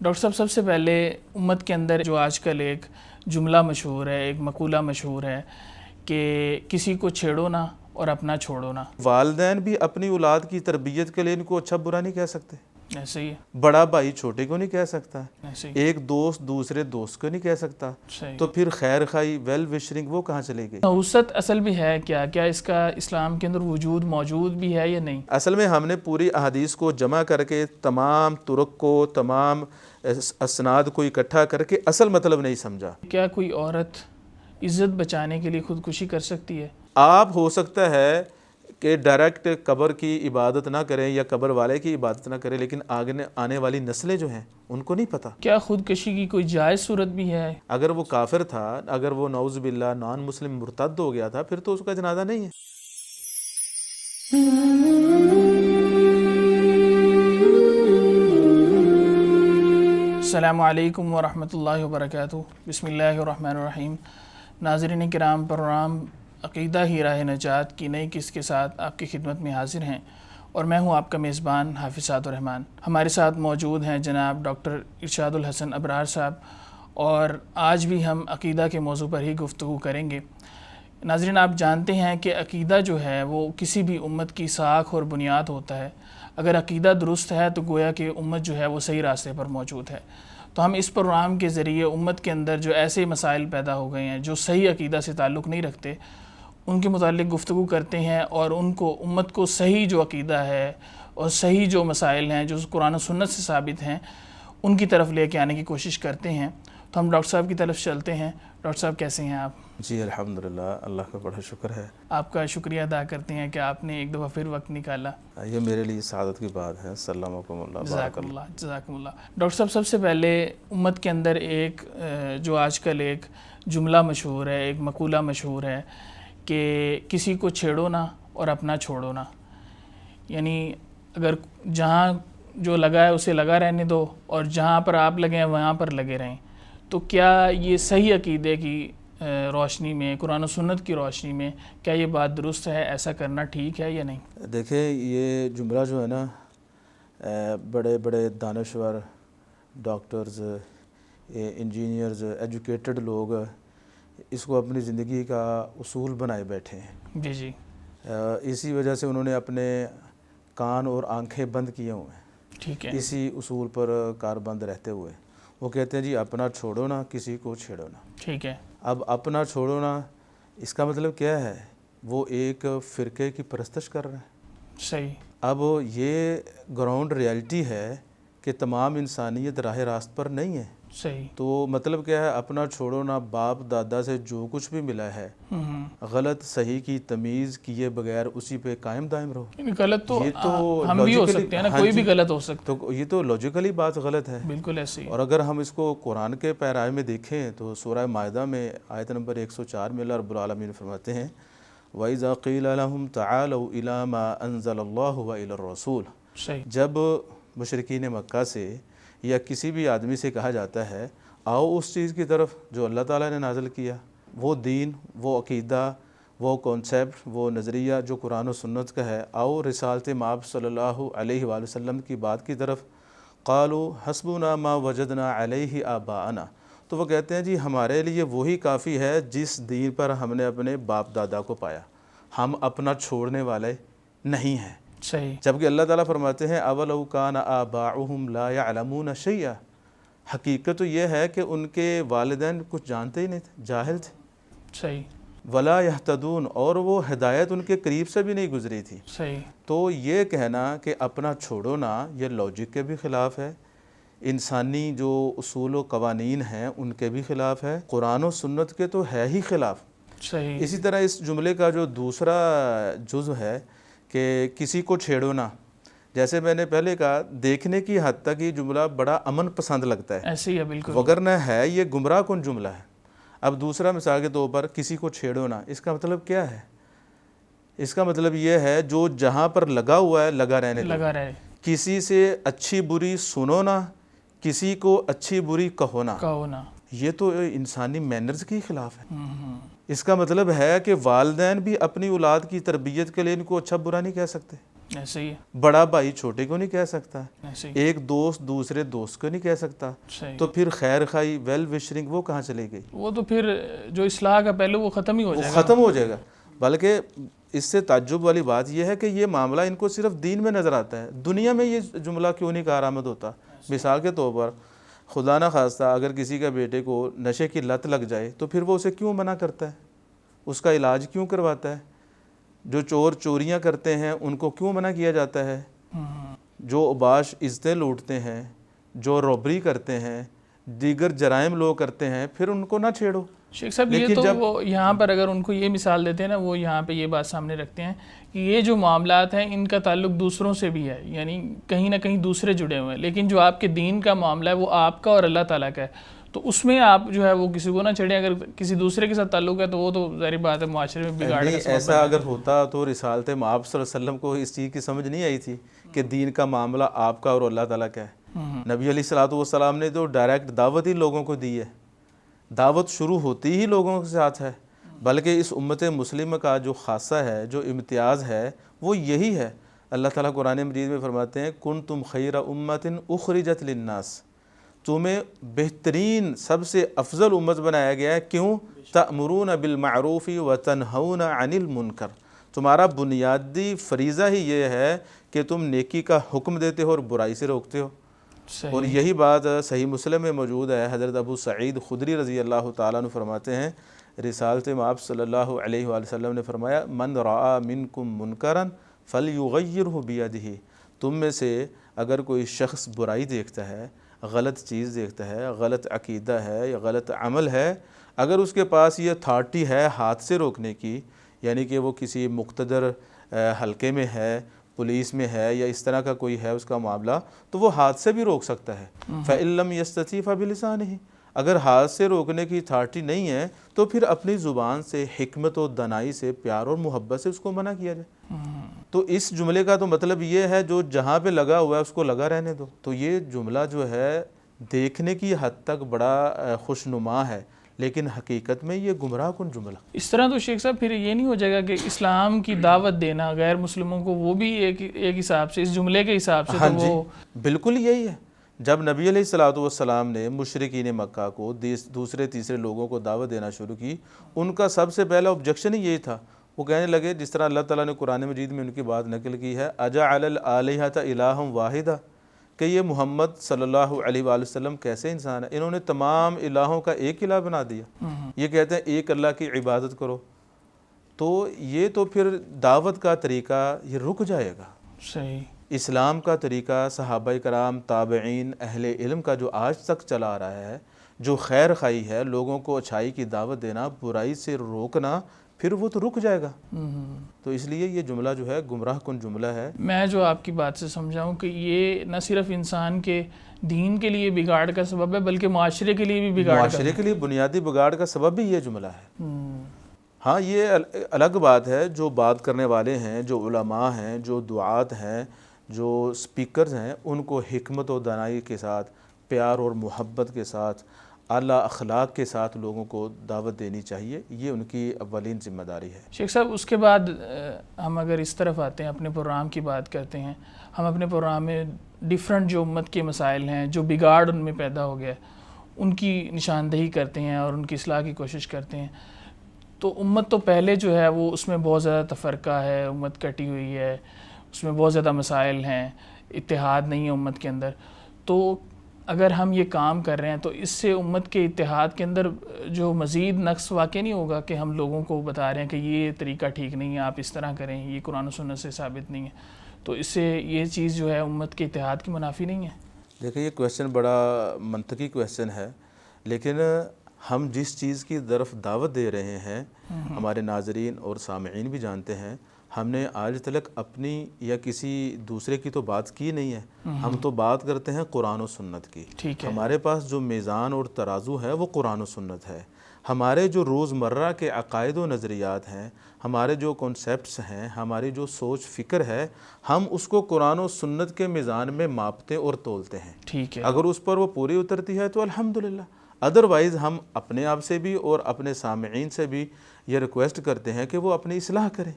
Doctor صاحب، سب سے پہلے امت کے اندر جو آج کل ایک جملہ مشہور ہے، ایک مقولہ مشہور ہے کہ کسی کو چھیڑو نہ اور اپنا چھوڑو نہ. والدین بھی اپنی اولاد کی تربیت کے لیے ان کو اچھا برا نہیں کہہ سکتے. ایسے ہی ہے. بڑا بھائی چھوٹے کو نہیں کہہ سکتا. ایسے ہی. ایک دوست دوسرے دوست کو نہیں کہہ سکتا. صحیح. تو پھر خیر خواہی ویل وشرنگ وہ کہاں چلے گئی؟ نحوست اصل بھی ہے کیا اس کا اسلام کے اندر وجود موجود بھی ہے یا نہیں؟ اصل میں ہم نے پوری احادیث کو جمع کر کے تمام طرق کو، تمام اسناد کو اکٹھا کر کے اصل مطلب نہیں سمجھا. کیا کوئی عورت عزت بچانے کے لیے خودکشی کر سکتی ہے؟ آپ ہو سکتا ہے کہ ڈائریکٹ قبر کی عبادت نہ کریں یا قبر والے کی عبادت نہ کریں، لیکن آگے آنے والی نسلیں جو ہیں ان کو نہیں پتہ. کیا خودکشی کی کوئی جائز صورت بھی ہے؟ اگر وہ کافر تھا، اگر وہ نعوذ باللہ نان مسلم مرتد ہو گیا تھا، پھر تو اس کا جنازہ نہیں ہے. السلام علیکم ورحمۃ اللہ وبرکاتہ. بسم اللہ الرحمن الرحیم. ناظرین کرام، پروگرام عقیدہ ہی راہ نجات کی نئی قسط کے ساتھ آپ کی خدمت میں حاضر ہیں، اور میں ہوں آپ کا میزبان حافظ سعد الرحمان. ہمارے ساتھ موجود ہیں جناب ڈاکٹر ارشاد الحسن ابرار صاحب، اور آج بھی ہم عقیدہ کے موضوع پر ہی گفتگو کریں گے. ناظرین، آپ جانتے ہیں کہ عقیدہ جو ہے وہ کسی بھی امت کی ساکھ اور بنیاد ہوتا ہے. اگر عقیدہ درست ہے تو گویا کہ امت جو ہے وہ صحیح راستے پر موجود ہے. تو ہم اس پروگرام کے ذریعے امت کے اندر جو ایسے مسائل پیدا ہو گئے ہیں جو صحیح عقیدہ سے تعلق نہیں رکھتے، ان کے متعلق گفتگو کرتے ہیں، اور ان کو امت کو صحیح جو عقیدہ ہے اور صحیح جو مسائل ہیں جو قرآن و سنت سے ثابت ہیں ان کی طرف لے کے آنے کی کوشش کرتے ہیں. تو ہم ڈاکٹر صاحب کی طرف چلتے ہیں. ڈاکٹر صاحب کیسے ہیں آپ؟ جی الحمدللہ، اللہ کا بڑا شکر ہے. آپ کا شکریہ ادا کرتے ہیں کہ آپ نے ایک دفعہ پھر وقت نکالا. یہ میرے لیے سعادت کی بات ہے. سلامکم اللہ. جزاکم اللہ. جزاکم اللہ. ڈاکٹر صاحب، سب سے پہلے امت کے اندر ایک جو آج کل ایک جملہ مشہور ہے، ایک مقولہ مشہور ہے کہ کسی کو چھیڑو نہ اور اپنا چھوڑو نہ. یعنی اگر جہاں جو لگا ہے اسے لگا رہنے دو، اور جہاں پر آپ لگے ہیں وہاں پر لگے رہیں. تو کیا یہ صحیح عقیدے کی روشنی میں، قرآن و سنت کی روشنی میں کیا یہ بات درست ہے؟ ایسا کرنا ٹھیک ہے یا نہیں؟ دیکھیں، یہ جملہ جو ہے نا، بڑے بڑے دانشور، ڈاکٹرز، انجینئرز، ایجوکیٹڈ لوگ اس کو اپنی زندگی کا اصول بنائے بیٹھے ہیں. جی جی. اسی وجہ سے انہوں نے اپنے کان اور آنکھیں بند کیے ہوئے ہیں. ٹھیک ہے. اسی اصول پر کار بند رہتے ہوئے وہ کہتے ہیں جی اپنا چھوڑو نا، کسی کو چھیڑو نا. ٹھیک ہے. اب اپنا چھوڑو نا، اس کا مطلب کیا ہے؟ وہ ایک فرقے کی پرستش کر رہے ہیں. صحیح. اب یہ گراؤنڈ ریالٹی ہے کہ تمام انسانیت راہ راست پر نہیں ہے. صحیح. تو مطلب کیا ہے؟ اپنا چھوڑو نا، باپ دادا سے جو کچھ بھی ملا ہے غلط صحیح کی تمیز کیے بغیر اسی پہ قائم دائم رہو. غلط تو ہم بھی ہو سکتے ہیں نا، کوئی بھی غلط ہو سکتا ہے. تو یہ تو لاجیکلی بات غلط ہے. بالکل ایسے ہی. اور اگر ہم اس کو قرآن کے پیرائے میں دیکھیں تو سورہ مائدہ میں آیت نمبر 104 میں اللہ رب العالمین فرماتے ہیں وَإِذَا قِيلَ لَهُمْ تَعَالَوْا إِلَىٰ مَا أَنزَلَ اللَّهُ وَإِلَى الرَّسُولِ. صحیح. جب مشرکین مکہ سے یا کسی بھی آدمی سے کہا جاتا ہے آؤ اس چیز کی طرف جو اللہ تعالیٰ نے نازل کیا، وہ دین، وہ عقیدہ، وہ کانسیپٹ، وہ نظریہ جو قرآن و سنت کا ہے، آؤ رسالت مآب صلی اللہ علیہ وآلہ وسلم کی بات کی طرف، قالوا حسبنا ما وجدنا علیہ آباءنا. تو وہ کہتے ہیں جی ہمارے لیے وہی کافی ہے جس دین پر ہم نے اپنے باپ دادا کو پایا، ہم اپنا چھوڑنے والے نہیں ہیں. صحیح. جبکہ اللہ تعالیٰ فرماتے ہیں اولو کان آباؤہم لا یعلمون شیئا. حقیقت تو یہ ہے کہ ان کے والدین کچھ جانتے ہی نہیں تھے، جاہل تھے. صحیح. ولا یہتدون، اور وہ ہدایت ان کے قریب سے بھی نہیں گزری تھی. صحیح. تو یہ کہنا کہ اپنا چھوڑو نا، یہ لاجک کے بھی خلاف ہے، انسانی جو اصول و قوانین ہیں ان کے بھی خلاف ہے، قرآن و سنت کے تو ہے ہی خلاف. صحیح. اسی طرح اس جملے کا جو دوسرا جزء ہے کہ کسی کو چھیڑو نا، جیسے میں نے پہلے کہا دیکھنے کی حد تک یہ جملہ بڑا امن پسند لگتا ہے، ایسے ہی ہے. بالکل. وگرنہ ہے یہ گمراہ کن جملہ ہے. اب دوسرا مثال کے طور پر کسی کو چھیڑو نا، اس کا مطلب کیا ہے؟ اس کا مطلب یہ ہے جو جہاں پر لگا ہوا ہے لگا رہنے دو. لگا رہے. کسی سے اچھی بری سنو نا، کسی کو اچھی بری کہو نا. کہو نا. یہ تو انسانی مینرز کے خلاف ہے. اس کا مطلب ہے کہ والدین بھی اپنی اولاد کی تربیت کے لیے ان کو اچھا برا نہیں کہہ سکتے. ایسے ہی ہے، بڑا بھائی چھوٹے کو نہیں کہہ سکتا، ایسے ہی، ایک دوست دوسرے دوست کو نہیں کہہ سکتا، صحیح. تو پھر خیر خائی ویل وشرنگ وہ کہاں چلے گئی؟ وہ تو پھر جو اصلاح کا پہلو وہ ختم ہی ہو وہ جائے گا. ختم ہو جائے گا. بلکہ اس سے تعجب والی بات یہ ہے کہ یہ معاملہ ان کو صرف دین میں نظر آتا ہے، دنیا میں یہ جملہ کیوں نہیں کارآمد ہوتا؟ مثال کے طور پر خدا نہ خواستہ اگر کسی کا بیٹے کو نشے کی لت لگ جائے تو پھر وہ اسے کیوں منع کرتا ہے؟ اس کا علاج کیوں کرواتا ہے؟ جو چور چوریاں کرتے ہیں ان کو کیوں منع کیا جاتا ہے؟ جو اوباش عزتیں لوٹتے ہیں، جو روبری کرتے ہیں، دیگر جرائم لوگ کرتے ہیں، پھر ان کو نہ چھیڑو. شیخ صاحب یہ تو وہ یہاں پر اگر ان کو یہ مثال دیتے ہیں نا، وہ یہاں پہ یہ بات سامنے رکھتے ہیں کہ یہ جو معاملات ہیں ان کا تعلق دوسروں سے بھی ہے، یعنی کہیں نہ کہیں دوسرے جڑے ہوئے ہیں، لیکن جو آپ کے دین کا معاملہ ہے وہ آپ کا اور اللہ تعالیٰ کا ہے، تو اس میں آپ جو ہے وہ کسی کو نہ چھڑیں. اگر کسی دوسرے کے ساتھ تعلق ہے تو وہ تو ظاہری بات ہے معاشرے میں بگاڑ کا سبب. ایسا اگر ہوتا تو رسالت مآب صلی اللہ علیہ وسلم کو اس چیز کی سمجھ نہیں آئی تھی کہ دین کا معاملہ آپ کا اور اللہ تعالیٰ کا ہے. نبی علیہ الصلوۃ والسلام نے تو ڈائریکٹ دعوت ہی لوگوں کو دی ہے، دعوت شروع ہوتی ہی لوگوں کے ساتھ ہے. بلکہ اس امت مسلمہ کا جو خاصہ ہے، جو امتیاز ہے، وہ یہی ہے. اللہ تعالیٰ قرآن مجید میں فرماتے ہیں کنتم خیر امۃ اخرجت للناس، تمہیں بہترین سب سے افضل امت بنایا گیا ہے. کیوں؟ تأمرون بالمعروف وتنہون عن المنکر. تمہارا بنیادی فریضہ ہی یہ ہے کہ تم نیکی کا حکم دیتے ہو اور برائی سے روکتے ہو. اور یہی بات صحیح مسلم میں موجود ہے. حضرت ابو سعید خدری رضی اللہ تعالیٰ عنہ فرماتے ہیں، رسالت مآب صلی اللہ علیہ وآلہ وسلم نے فرمایا من رأى منکم منکرا فلیغیرہ بیدہ. تم میں سے اگر کوئی شخص برائی دیکھتا ہے، غلط چیز دیکھتا ہے، غلط عقیدہ ہے یا غلط عمل ہے، اگر اس کے پاس یہ اتھارٹی ہے ہاتھ سے روکنے کی، یعنی کہ وہ کسی مقتدر حلقے میں ہے، پولیس میں ہے یا اس طرح کا کوئی ہے اس کا معاملہ، تو وہ ہاتھ سے بھی روک سکتا ہے. فَإِن لَّمْ يَسْتَطِعْ فَبِلِسَانِهِ. اگر ہاتھ سے روکنے کی اتھارٹی نہیں ہے تو پھر اپنی زبان سے، حکمت و دانائی سے، پیار اور محبت سے اس کو منع کیا جائے. تو اس جملے کا تو مطلب یہ ہے جو جہاں پہ لگا ہوا ہے اس کو لگا رہنے دو. تو یہ جملہ جو ہے دیکھنے کی حد تک بڑا خوشنما ہے، لیکن حقیقت میں یہ گمراہ کن جملہ. اس طرح تو شیخ صاحب پھر یہ نہیں ہو جائے گا کہ اسلام کی دعوت دینا غیر مسلموں کو وہ بھی ایک حساب سے، اس جملے کے حساب سے ہاں تو جی، وہ بالکل یہی ہے. جب نبی علیہ الصلوۃ والسلام نے مشرکین مکہ کو دوسرے تیسرے لوگوں کو دعوت دینا شروع کی، ان کا سب سے پہلا آبجیکشن ہی یہی تھا. وہ کہنے لگے، جس طرح اللہ تعالیٰ نے قرآن مجید میں ان کی بات نقل کی ہے، اجعل الآلہۃ الہا واحدہ، کہ یہ محمد صلی اللہ علیہ وآلہ وسلم کیسے انسان ہے، انہوں نے تمام الہوں کا ایک الہ بنا دیا. یہ کہتے ہیں ایک اللہ کی عبادت کرو. تو یہ تو پھر دعوت کا طریقہ یہ رک جائے گا. صحیح. اسلام کا طریقہ صحابہ کرام، تابعین، اہل علم کا جو آج تک چلا آ رہا ہے، جو خیر خواہی ہے، لوگوں کو اچھائی کی دعوت دینا، برائی سے روکنا، پھر وہ تو رک جائے گا. تو اس لیے یہ جملہ جو ہے گمراہ کن جملہ ہے. میں جو آپ کی بات سے سمجھاؤں کہ یہ نہ صرف انسان کے دین کے لیے بگاڑ کا سبب ہے بلکہ معاشرے کے لیے بھی بگاڑ کا. معاشرے کے لیے بنیادی بگاڑ کا سبب بھی یہ جملہ ہے. ہاں یہ الگ بات ہے، جو بات کرنے والے ہیں، جو علماء ہیں، جو دعات ہیں، جو سپیکرز ہیں، ان کو حکمت و دانائی کے ساتھ، پیار اور محبت کے ساتھ، اعلیٰ اخلاق کے ساتھ لوگوں کو دعوت دینی چاہیے. یہ ان کی اولین ذمہ داری ہے. شیخ صاحب اس کے بعد ہم اگر اس طرف آتے ہیں، اپنے پروگرام کی بات کرتے ہیں، ہم اپنے پروگرام میں ڈیفرنٹ جو امت کے مسائل ہیں، جو بگاڑ ان میں پیدا ہو گیا ان کی نشاندہی کرتے ہیں اور ان کی اصلاح کی کوشش کرتے ہیں. تو امت تو پہلے جو ہے وہ اس میں بہت زیادہ تفرقہ ہے، امت کٹی ہوئی ہے، اس میں بہت زیادہ مسائل ہیں، اتحاد نہیں ہے امت کے اندر. تو اگر ہم یہ کام کر رہے ہیں تو اس سے امت کے اتحاد کے اندر جو مزید نقص واقع نہیں ہوگا کہ ہم لوگوں کو بتا رہے ہیں کہ یہ طریقہ ٹھیک نہیں ہے، آپ اس طرح کریں، یہ قرآن و سنت سے ثابت نہیں ہے. تو اس سے یہ چیز جو ہے امت کے اتحاد کی منافی نہیں ہے. دیکھیں یہ کویسچن بڑا منطقی کویسچن ہے، لیکن ہم جس چیز کی طرف دعوت دے رہے ہیں، ہمارے ناظرین اور سامعین بھی جانتے ہیں، ہم نے آج تک اپنی یا کسی دوسرے کی تو بات کی نہیں ہے. ہم تو بات کرتے ہیں قرآن و سنت کی. ہمارے پاس جو میزان اور ترازو ہے وہ قرآن و سنت ہے. ہمارے جو روزمرہ کے عقائد و نظریات ہیں، ہمارے جو کنسیپٹس ہیں، ہماری جو سوچ فکر ہے، ہم اس کو قرآن و سنت کے میزان میں ماپتے اور تولتے ہیں. ٹھیک ہے. اگر اس پر وہ پوری اترتی ہے تو الحمدللہ. ادروائز ہم اپنے آپ سے بھی اور اپنے سامعین سے بھی یہ ریکویسٹ کرتے ہیں کہ وہ اپنی اصلاح کریں.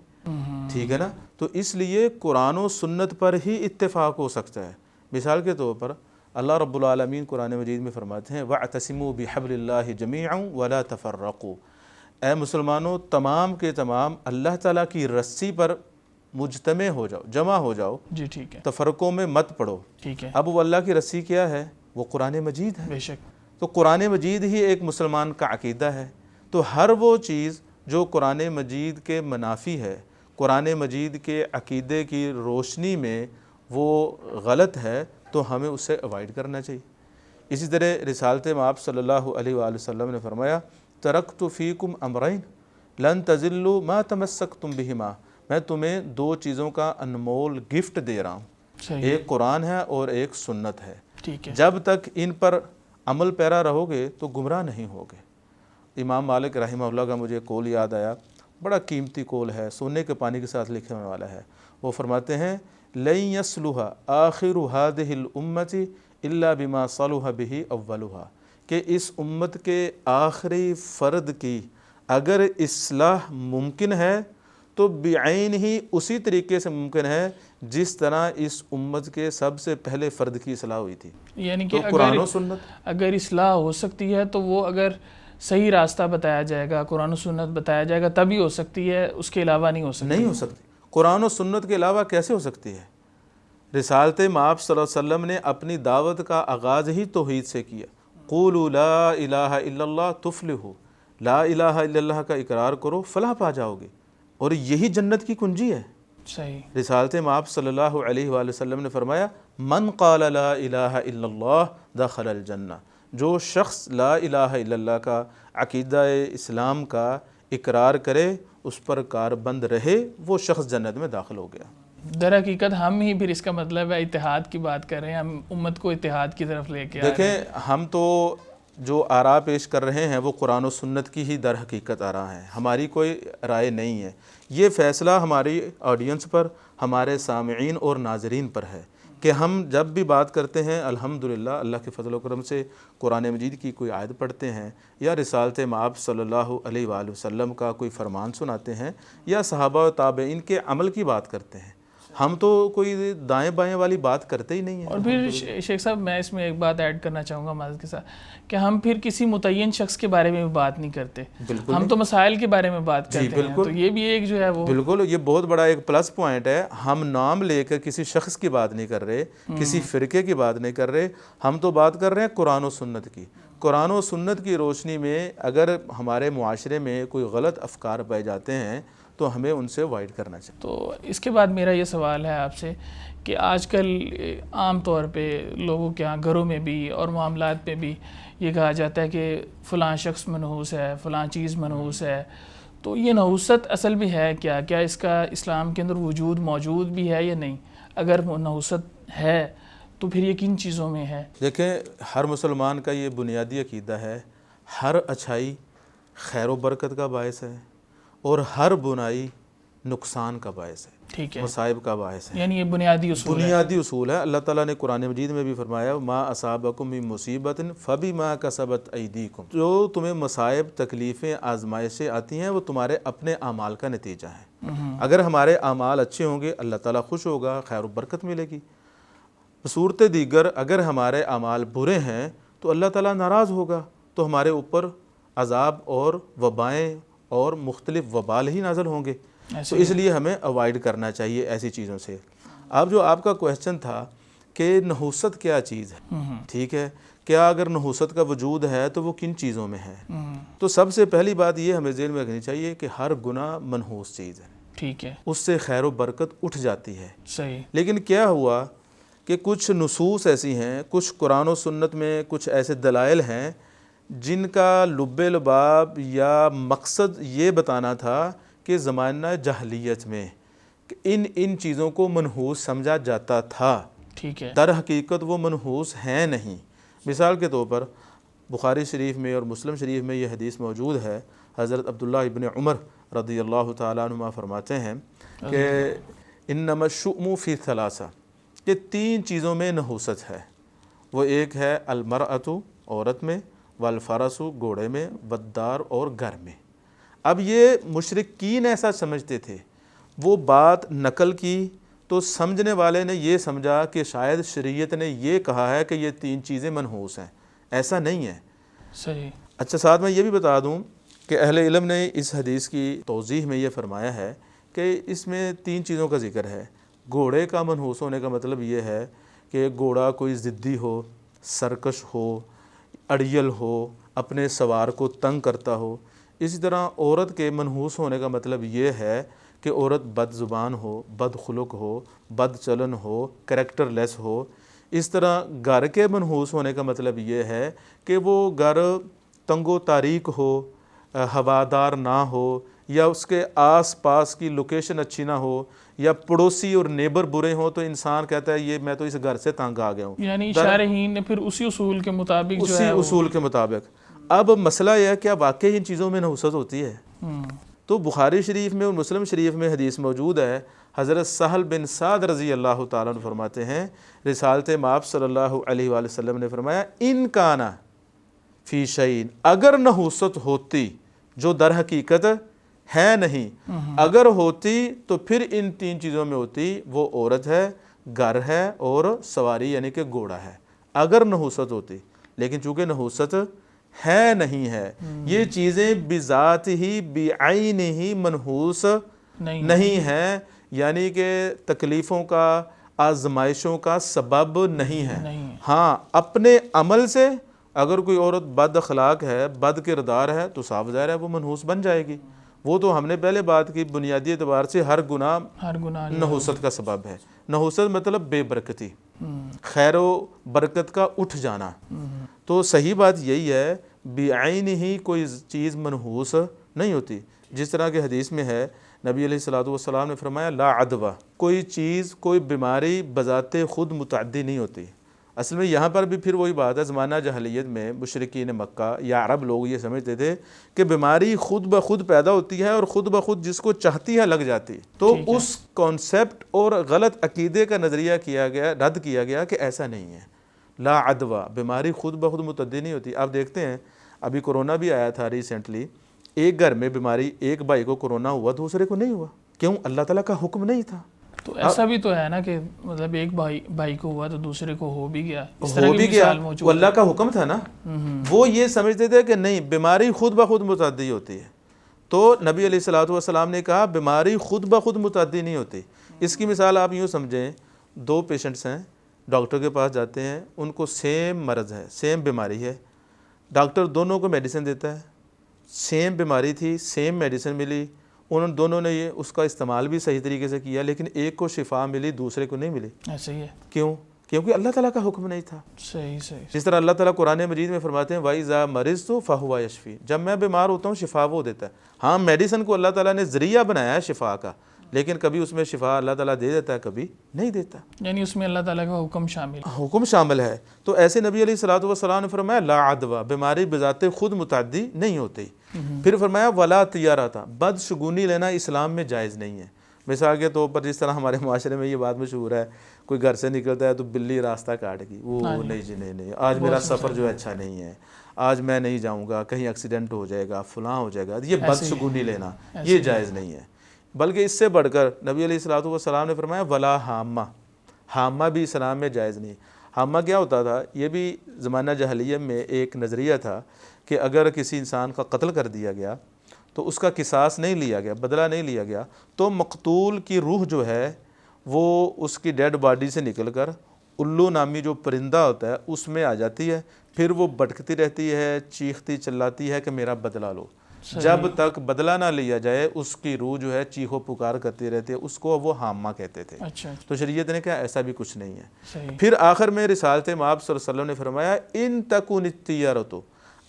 ٹھیک ہے نا. تو اس لیے قرآن و سنت پر ہی اتفاق ہو سکتا ہے. مثال کے طور پر اللہ رب العالمین قرآن مجید میں فرماتے ہیں وَاعْتَصِمُوا بِحَبْلِ اللَّهِ جَمِيعًا وَلَا تَفَرَّقُوا. اے مسلمانوں تمام کے تمام اللہ تعالیٰ کی رسی پر مجتمع ہو جاؤ، جمع ہو جاؤ. جی ٹھیک ہے. تفرقوں میں مت پڑو. ٹھیک ہے. اب وہ اللہ کی رسی کیا ہے؟ وہ قرآن مجید ہے. بے شک. تو قرآن مجید ہی ایک مسلمان کا عقیدہ ہے. تو ہر وہ چیز جو قرآن مجید کے منافی ہے، قرآن مجید کے عقیدے کی روشنی میں وہ غلط ہے، تو ہمیں اسے اوائڈ کرنا چاہیے. اسی طرح رسالت مآب صلی اللہ علیہ وآلہ وسلم نے فرمایا ترکت فیکم امرین لن تضلوا ما تمسکتم بہما. میں تمہیں دو چیزوں کا انمول گفٹ دے رہا ہوں. صحیح. ایک قرآن ہے اور ایک سنت ہے. ٹھیک ہے. جب تک ان پر عمل پیرا رہو گے تو گمراہ نہیں ہوگے. امام مالک رحمہ اللہ کا مجھے قول یاد آیا، بڑا قیمتی قول ہے، سونے کے پانی کے ساتھ لکھنے والا ہے. وہ فرماتے ہیں لن یصلح آخر هذه الامة الا بما صلح به اولها، کہ اس امت کے آخری فرد کی اگر اصلاح ممکن ہے تو بعین ہی اسی طریقے سے ممکن ہے جس طرح اس امت کے سب سے پہلے فرد کی اصلاح ہوئی تھی. یعنی کہ قرآن و سنت اگر اصلاح ہو سکتی ہے تو وہ اگر صحیح راستہ بتایا جائے گا، قرآن و سنت بتایا جائے گا تبھی ہو سکتی ہے، اس کے علاوہ نہیں ہو سکتی. نہیں ہو سکتی. قرآن و سنت کے علاوہ کیسے ہو سکتی ہے؟ رسالت مآب صلی اللہ علیہ وسلم نے اپنی دعوت کا آغاز ہی توحید سے کیا. قولوا لا الہ الا اللہ تفلحوا. لا الہ الا اللہ کا اقرار کرو فلاح پا جاؤ گے، اور یہی جنت کی کنجی ہے. صحیح. رسالت مآب صلی اللہ علیہ وآلہ وسلم نے فرمایا من قال لا الہ الا اللہ دخل الجنہ. جو شخص لا الہ الا اللہ کا عقیدہ اسلام کا اقرار کرے، اس پر کاربند رہے، وہ شخص جنت میں داخل ہو گیا. در حقیقت ہم ہی پھر اس کا مطلب ہے اتحاد کی بات کر رہے ہیں، ہم امت کو اتحاد کی طرف لے کے آ رہے ہیں. دیکھیں ہم تو جو آراء پیش کر رہے ہیں وہ قرآن و سنت کی ہی در حقیقت آراء ہیں، ہماری کوئی رائے نہیں ہے. یہ فیصلہ ہماری آڈینس پر، ہمارے سامعین اور ناظرین پر ہے کہ ہم جب بھی بات کرتے ہیں الحمدللہ اللہ کے فضل و کرم سے قرآن مجید کی کوئی آیت پڑھتے ہیں یا رسالت مآب صلی اللہ علیہ وآلہ وسلم کا کوئی فرمان سناتے ہیں یا صحابہ و تابعین کے عمل کی بات کرتے ہیں، ہم تو کوئی دائیں بائیں والی بات کرتے ہی نہیں ہیں. اور پھر شیخ صاحب میں اس میں ایک بات ایڈ کرنا چاہوں گا معذرت کے ساتھ کہ ہم پھر کسی متعین شخص کے بارے میں بھی بات نہیں کرتے، ہم تو مسائل کے بارے میں بات کرتے ہیں. تو یہ بھی ایک جو ہے وہ بالکل یہ بہت بڑا ایک پلس پوائنٹ ہے. ہم نام لے کر کسی شخص کی بات نہیں کر رہے، کسی فرقے کی بات نہیں کر رہے، ہم تو بات کر رہے ہیں قرآن و سنت کی. قرآن و سنت کی روشنی میں اگر ہمارے معاشرے میں کوئی غلط افکار پائے جاتے ہیں تو ہمیں ان سے وائڈ کرنا چاہیے. تو اس کے بعد میرا یہ سوال ہے آپ سے کہ آج کل عام طور پہ لوگوں کے ہاں گھروں میں بھی اور معاملات پہ بھی یہ کہا جاتا ہے کہ فلاں شخص منحوس ہے، فلاں چیز منحوس ہے. تو یہ نحوست اصل بھی ہے کیا اس کا اسلام کے اندر وجود موجود بھی ہے یا نہیں؟ اگر نحوست ہے تو پھر یہ کن چیزوں میں ہے؟ دیکھیں ہر مسلمان کا یہ بنیادی عقیدہ ہے، ہر اچھائی خیر و برکت کا باعث ہے اور ہر بنائی نقصان کا باعث ہے، ٹھیک ہے، مصائب کا باعث ہے. یعنی یہ بنیادی اصول ہے. اللہ تعالیٰ نے قرآن مجید میں بھی فرمایا ما اصابکم من مصیبت فبما کسبت ایدیکم. جو تمہیں مصائب، تکلیفیں، آزمائشیں آتی ہیں وہ تمہارے اپنے اعمال کا نتیجہ ہے. اگر ہمارے اعمال اچھے ہوں گے اللہ تعالیٰ خوش ہوگا، خیر و برکت ملے گی. صورت دیگر اگر ہمارے اعمال برے ہیں تو اللہ تعالیٰ ناراض ہوگا، تو ہمارے اوپر عذاب اور وبائیں اور مختلف وبال ہی نازل ہوں گے. تو اس لیے ہمیں اوائڈ کرنا چاہیے ایسی چیزوں سے. اب جو آپ کا کویسچن تھا کہ نحوست کیا چیز ہے، ٹھیک ہے، کیا اگر نحوست کا وجود ہے تو وہ کن چیزوں میں ہے؟ تو سب سے پہلی بات یہ ہمیں ذہن میں رکھنی چاہیے کہ ہر گناہ منحوس چیز ہے، ٹھیک ہے، اس سے خیر و برکت اٹھ جاتی ہے. صحیح. لیکن کیا ہوا کہ کچھ نصوص ایسی ہیں، کچھ قرآن و سنت میں کچھ ایسے دلائل ہیں جن کا لب لباب یا مقصد یہ بتانا تھا کہ زمانہ جاہلیت میں ان چیزوں کو منحوس سمجھا جاتا تھا، ٹھیک ہے، در حقیقت وہ منحوس ہیں نہیں. مثال کے طور پر بخاری شریف میں اور مسلم شریف میں یہ حدیث موجود ہے. حضرت عبداللہ ابن عمر رضی اللہ تعالیٰ عنہما فرماتے ہیں کہ انما الشؤم فی ثلاثہ، کہ تین چیزوں میں نحوست ہے. وہ ایک ہے المرأۃ عورت میں، والفرس گھوڑے میں، والدار اور گھر میں. اب یہ مشرکین ایسا سمجھتے تھے، وہ بات نقل کی تو سمجھنے والے نے یہ سمجھا کہ شاید شریعت نے یہ کہا ہے کہ یہ 3 چیزیں منحوس ہیں، ایسا نہیں ہے۔ صحیح۔ اچھا، ساتھ میں یہ بھی بتا دوں کہ اہل علم نے اس حدیث کی توضیح میں یہ فرمایا ہے کہ اس میں 3 چیزوں کا ذکر ہے۔ گھوڑے کا منحوس ہونے کا مطلب یہ ہے کہ گھوڑا کوئی ضدی ہو، سرکش ہو، اڑیل ہو، اپنے سوار کو تنگ کرتا ہو۔ اسی طرح عورت کے منحوس ہونے کا مطلب یہ ہے کہ عورت بد زبان ہو، بد خلق ہو، بد چلن ہو، کریکٹر لیس ہو۔ اس طرح گھر کے منحوس ہونے کا مطلب یہ ہے کہ وہ گھر تنگ و تاریک ہو، ہوادار نہ ہو، یا اس کے آس پاس کی لوکیشن اچھی نہ ہو، یا پڑوسی اور نیبر برے ہوں تو انسان کہتا ہے یہ میں تو اس گھر سے تنگ آ گیا ہوں، یعنی شارحین نے پھر اسی اصول کے مطابق جو اسی ہے اصول کے مطابق۔ اب مسئلہ یہ ہے کیا واقعی ان چیزوں میں نحوست ہوتی ہے؟ تو بخاری شریف میں اور مسلم شریف میں حدیث موجود ہے، حضرت سہل بن سعد رضی اللہ تعالیٰ عنہ فرماتے ہیں، رسالت مآب صلی اللہ علیہ وآلہ وسلم نے فرمایا ان کانا فی شیء، اگر نحوست ہوتی جو در حقیقت ہے نہیں، اگر ہوتی تو پھر ان 3 چیزوں میں ہوتی، وہ عورت ہے، گھر ہے اور سواری یعنی کہ گھوڑا ہے، اگر نحوست ہوتی۔ لیکن چونکہ نحوست ہے نہیں ہے، یہ چیزیں بذات ہی بعین ہی منحوس نہیں ہیں، یعنی کہ تکلیفوں کا، آزمائشوں کا سبب نہیں ہے۔ ہاں، اپنے عمل سے اگر کوئی عورت بد اخلاق ہے، بد کردار ہے تو صاف ظاہر ہے وہ منحوس بن جائے گی۔ وہ تو ہم نے پہلے بات کی، بنیادی اعتبار سے ہر گناہ نحوست کا سبب ہے۔ نحوست مطلب بے برکتی، خیر و برکت کا اٹھ جانا۔ تو صحیح بات یہی ہے، بعین ہی کوئی چیز منحوس نہیں ہوتی۔ جس طرح کہ حدیث میں ہے، نبی علیہ الصلوۃ والسلام نے فرمایا لا عدوہ، کوئی چیز، کوئی بیماری بذات خود متعدی نہیں ہوتی۔ اصل میں یہاں پر بھی پھر وہی بات ہے، زمانہ جاہلیت میں مشرکین مکہ یا عرب لوگ یہ سمجھتے تھے کہ بیماری خود بخود پیدا ہوتی ہے اور خود بخود جس کو چاہتی ہے لگ جاتی۔ تو اس کانسیپٹ اور غلط عقیدے کا نظریہ کیا گیا، رد کیا گیا کہ ایسا نہیں ہے، لا عدوہ، بیماری خود بخود متعدی نہیں ہوتی۔ آپ دیکھتے ہیں ابھی کورونا بھی آیا تھا ریسنٹلی، ایک گھر میں بیماری، ایک بھائی کو کورونا ہوا دوسرے کو نہیں ہوا، کیوں؟ اللہ تعالیٰ کا حکم نہیں تھا۔ تو ایسا بھی تو ہے نا کہ مطلب ایک بھائی کو ہوا تو دوسرے کو ہو بھی گیا، اس طرح ہو کی بھی گیا، مثال موجود وہ اللہ کا حکم تھا نا۔ وہ یہ سمجھتے تھے کہ نہیں، بیماری خود بخود متعدی ہوتی ہے۔ تو نبی علیہ الصلوۃ والسلام نے کہا بیماری خود بخود متعدی نہیں ہوتی۔ اس کی مثال آپ یوں سمجھیں، 2 پیشنٹس ہیں، ڈاکٹر کے پاس جاتے ہیں، ان کو سیم مرض ہے، سیم بیماری ہے، ڈاکٹر دونوں کو میڈیسن دیتا ہے، سیم بیماری تھی، سیم میڈیسن ملی، انہوں دونوں نے یہ اس کا استعمال بھی صحیح طریقے سے کیا، لیکن ایک کو شفا ملی دوسرے کو نہیں ملی۔ ایسا ہی ہے، کیوں؟ کیونکہ اللہ تعالیٰ کا حکم نہیں تھا۔ صحیح۔ جس طرح اللہ تعالیٰ قرآن مجید میں فرماتے ہیں وَإِذَا مَرِضْتُ فَهُوَ يَشْفِي، جب میں بیمار ہوتا ہوں شفا وہ دیتا ہے۔ ہاں، میڈیسن کو اللہ تعالیٰ نے ذریعہ بنایا ہے شفا کا، لیکن کبھی اس میں شفا اللہ تعالیٰ دے دیتا ہے، کبھی نہیں دیتا، یعنی اس میں اللہ تعالیٰ کا حکم شامل ہے۔ تو ایسے نبی علیہ الصلوۃ والسلام نے فرمایا لا عدوہ، بیماری بذات خود متعدی نہیں ہوتی۔ پھر فرمایا ولا طیارۃ، بدشگونی لینا اسلام میں جائز نہیں ہے۔ مثال کے طور پر جس طرح ہمارے معاشرے میں یہ بات مشہور ہے، کوئی گھر سے نکلتا ہے تو بلی راستہ کاٹ گئی، وہ نہیں جی نہیں، آج میرا سفر جو ہے اچھا نہیں ہے، آج میں نہیں جاؤں گا، کہیں ایکسیڈنٹ ہو جائے گا، فلاں ہو جائے گا، یہ بدشگونی لینا یہ جائز نہیں ہے۔ بلکہ اس سے بڑھ کر نبی علیہ الصلوۃ والسلام نے فرمایا ولا حامہ، حامہ بھی اسلام میں جائز نہیں۔ حامہ کیا ہوتا تھا؟ یہ بھی زمانہ جاہلیت میں ایک نظریہ تھا کہ اگر کسی انسان کا قتل کر دیا گیا تو اس کا قصاص نہیں لیا گیا، بدلہ نہیں لیا گیا، تو مقتول کی روح جو ہے وہ اس کی ڈیڈ باڈی سے نکل کر الو نامی جو پرندہ ہوتا ہے اس میں آ جاتی ہے، پھر وہ بھٹکتی رہتی ہے، چیختی چلاتی ہے کہ میرا بدلہ لو۔ جب تک بدلہ نہ لیا جائے اس کی روح جو ہے چیخو پکار کرتی رہتی ہے، اس کو وہ حامہ کہتے تھے۔ تو شریعت نے کہا ایسا بھی کچھ نہیں ہے۔ پھر آخر میں رسالت مآب صلی اللہ علیہ وسلم نے فرمایا ان تکن الطیرۃ،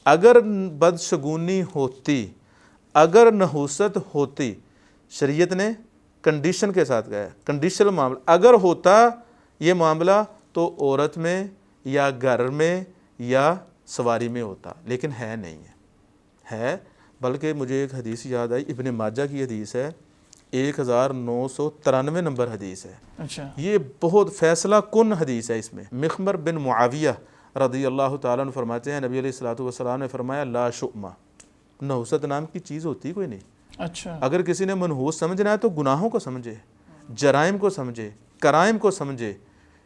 اگر بدشگونی ہوتی، اگر نحوست ہوتی، شریعت نے کنڈیشن کے ساتھ کہا ہے، کنڈیشنل معاملہ، اگر ہوتا یہ معاملہ تو عورت میں یا گھر میں یا سواری میں ہوتا، لیکن ہے نہیں ہے۔ بلکہ مجھے ایک حدیث یاد آئی، ابن ماجہ کی حدیث ہے، 1993 نمبر حدیث ہے۔ یہ بہت فیصلہ کن حدیث ہے۔ اس میں مخمر بن معاویہ رضی اللہ تعالیٰ عنہ فرماتے ہیں نبی علیہ الصلوۃ والسلام نے فرمایا لا شؤمہ، نحوست نام کی چیز ہوتی کوئی نہیں، اچھا اگر کسی نے منحوس سمجھنا ہے تو گناہوں کو سمجھے، جرائم کو سمجھے، کرائم کو سمجھے،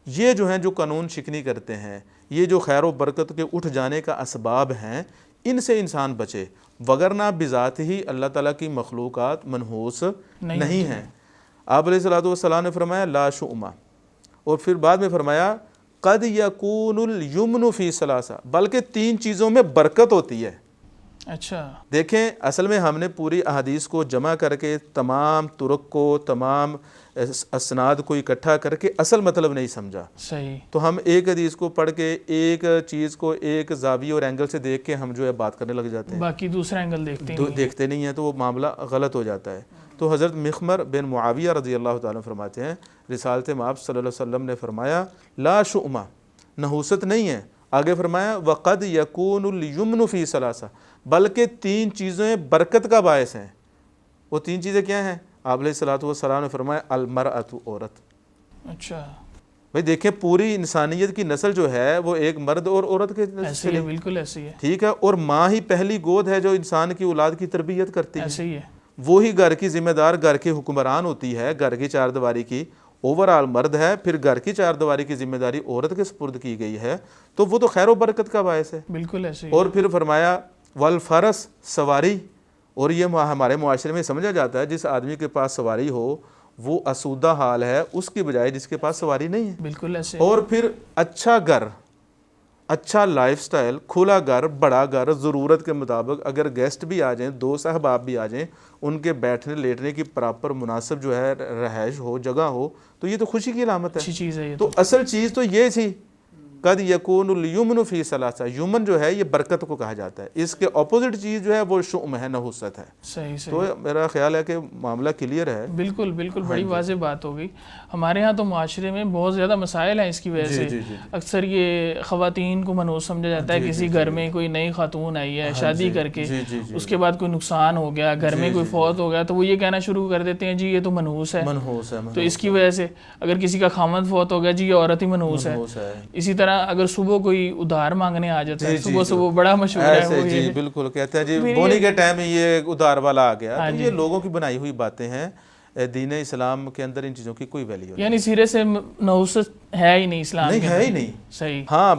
یہ جو ہیں جو قانون شکنی کرتے ہیں، یہ جو خیر و برکت کے اٹھ جانے کا اسباب ہیں، ان سے انسان بچے، وگرنہ بذات ہی اللہ تعالیٰ کی مخلوقات منحوس نہیں ہیں۔ آپ علیہ الصلوۃ والسلام نے فرمایا لا شؤما، اور پھر بعد میں فرمایا قد یکون الیمن فی ثلاثہ، بلکہ 3 چیزوں میں برکت ہوتی ہے۔ اچھا دیکھیں اصل میں ہم نے پوری احادیث کو جمع کر کے تمام طرق کو، تمام اسناد کو اکٹھا کر کے اصل مطلب نہیں سمجھا، صحیح، تو ہم ایک حدیث کو پڑھ کے ایک چیز کو ایک زاویے اور اینگل سے دیکھ کے ہم جو ہے بات کرنے لگ جاتے ہیں، باقی دوسرا اینگل دیکھتے نہیں ہیں، تو وہ معاملہ غلط ہو جاتا ہے۔ تو حضرت مخمر بن معاویہ رضی اللہ تعالیٰ فرماتے ہیں، رسالت مآب صلی اللہ علیہ وسلم نے فرمایا لا شؤما، نحوست نہیں ہے، آگے فرمایا وقد یکون الیمن فی ثلاثہ، بلکہ 3 چیزیں برکت کا باعث ہیں۔ وہ 3 چیزیں کیا ہیں؟ آپ علیہ الصلوۃ والسلام نے فرمایا المرأۃ، عورت۔ اچھا بھئی دیکھیں پوری انسانیت کی نسل جو ہے وہ ایک مرد اور عورت کے ایسے ہی ہے، بالکل ایسے ہی ہے، ٹھیک ہے، اور ماں ہی پہلی گود ہے جو انسان کی اولاد کی تربیت کرتی ہے، ایسے ہی ہے، وہی گھر کی ذمہ دار، گھر کی حکمران ہوتی ہے، گھر کی 4 دیواری کی اوورآل مرد ہے، پھر گھر کی 4 دیواری کی ذمہ داری عورت کے سپرد کی گئی ہے، تو وہ تو خیر و برکت کا باعث ہے۔ بالکل ایسے ہی، اور پھر فرمایا والفرس، سواری، اور یہ ہمارے معاشرے میں سمجھا جاتا ہے جس آدمی کے پاس سواری ہو وہ اسودہ حال ہے اس کی بجائے جس کے پاس سواری نہیں ہے۔ بالکل ایسے، اور پھر اچھا گھر، اچھا لائف سٹائل، کھلا گھر، بڑا گھر، ضرورت کے مطابق اگر گیسٹ بھی آ جائیں، 2 صاحباب بھی آ جائیں، ان کے بیٹھنے لیٹنے کی پراپر مناسب جو ہے رہائش ہو، جگہ ہو، تو یہ تو خوشی کی علامت ہے۔ اچھی چیز ہے یہ تو اصل چیز تو یہ تھی قد یکون الیمن فی ثلاثہ، یمن جو ہے یہ برکت کو کہا جاتا ہے، اس کے اپوزٹ چیز جو ہے وہ شؤم ہے، نحوست ہے۔ صحیح تو میرا خیال ہے کہ معاملہ کلیئر ہے۔ بالکل بالکل، بڑی واضح بات ہو گئی۔ ہمارے ہاں تو معاشرے میں بہت زیادہ مسائل ہیں اس کی وجہ سے، اکثر یہ خواتین کو منحوس سمجھا جاتا ہے، کسی گھر میں کوئی نئی خاتون آئی ہے شادی کر کے، اس کے بعد کوئی نقصان ہو گیا، گھر میں کوئی فوت ہو گیا، تو وہ یہ کہنا شروع کر دیتے ہیں جی یہ تو منحوس ہے، تو اس کی وجہ سے اگر کسی کا خامند فوت ہو گیا جی یہ عورت ہی منحوس ہے۔ اسی طرح اگر صبح کوئی ادھار مانگنے آ جاتا ہے، صبح صبح بڑا مشہور ہے، جی بالکل، کہتے ہیں جی بونی کے ٹائم یہ ادھار والا آ گیا، تو یہ لوگوں کی بنائی ہوئی باتیں ہیں، دین اسلام کے اندر ان چیزوں کی کوئی ویلیو نہیں، یعنی سرے سے نحوست ہے ہی نہیں اسلام نہیں، ہے ہی نہیں۔ صحیح، ہاں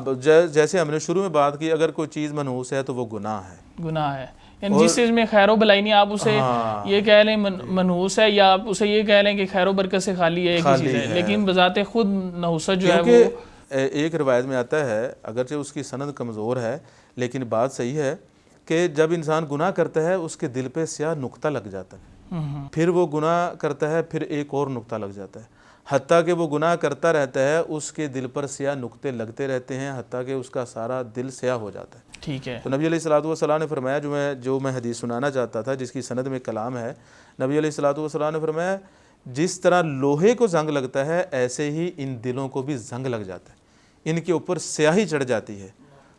جیسے ہم نے شروع میں بات کی، اگر کوئی چیز منحوس ہے تو وہ گناہ ہے، گناہ ہے، یعنی جس چیز میں خیر و بھلائی نہیں، آپ اسے یہ کہہ لیں منحوس ہے، یا آپ اسے یہ کہہ لیں کہ خیر و برکت سے خالی ہے، ایک چیز ہے، لیکن بذات خود نحوست جو ہے وہ ایک روایت میں آتا ہے، اگرچہ اس کی سند کمزور ہے لیکن بات صحیح ہے کہ جب انسان گناہ کرتا ہے اس کے دل پہ سیاہ نقطہ لگ جاتا ہے، پھر وہ گناہ کرتا ہے، پھر ایک اور نقطہ لگ جاتا ہے، حتیٰ کہ وہ گناہ کرتا رہتا ہے، اس کے دل پر سیاہ نقطے لگتے رہتے ہیں، حتیٰ کہ اس کا سارا دل سیاہ ہو جاتا ہے۔ ٹھیک ہے، تو نبی علیہ الصلوۃ والسلام نے فرمایا، جو میں حدیث سنانا چاہتا تھا جس کی سند میں کلام ہے، نبی علیہ الصلوۃ والسلام نے فرمایا جس طرح لوہے کو زنگ لگتا ہے ایسے ہی ان دلوں کو بھی زنگ لگ جاتا ہے، ان کے اوپر سیاہی چڑھ جاتی ہے۔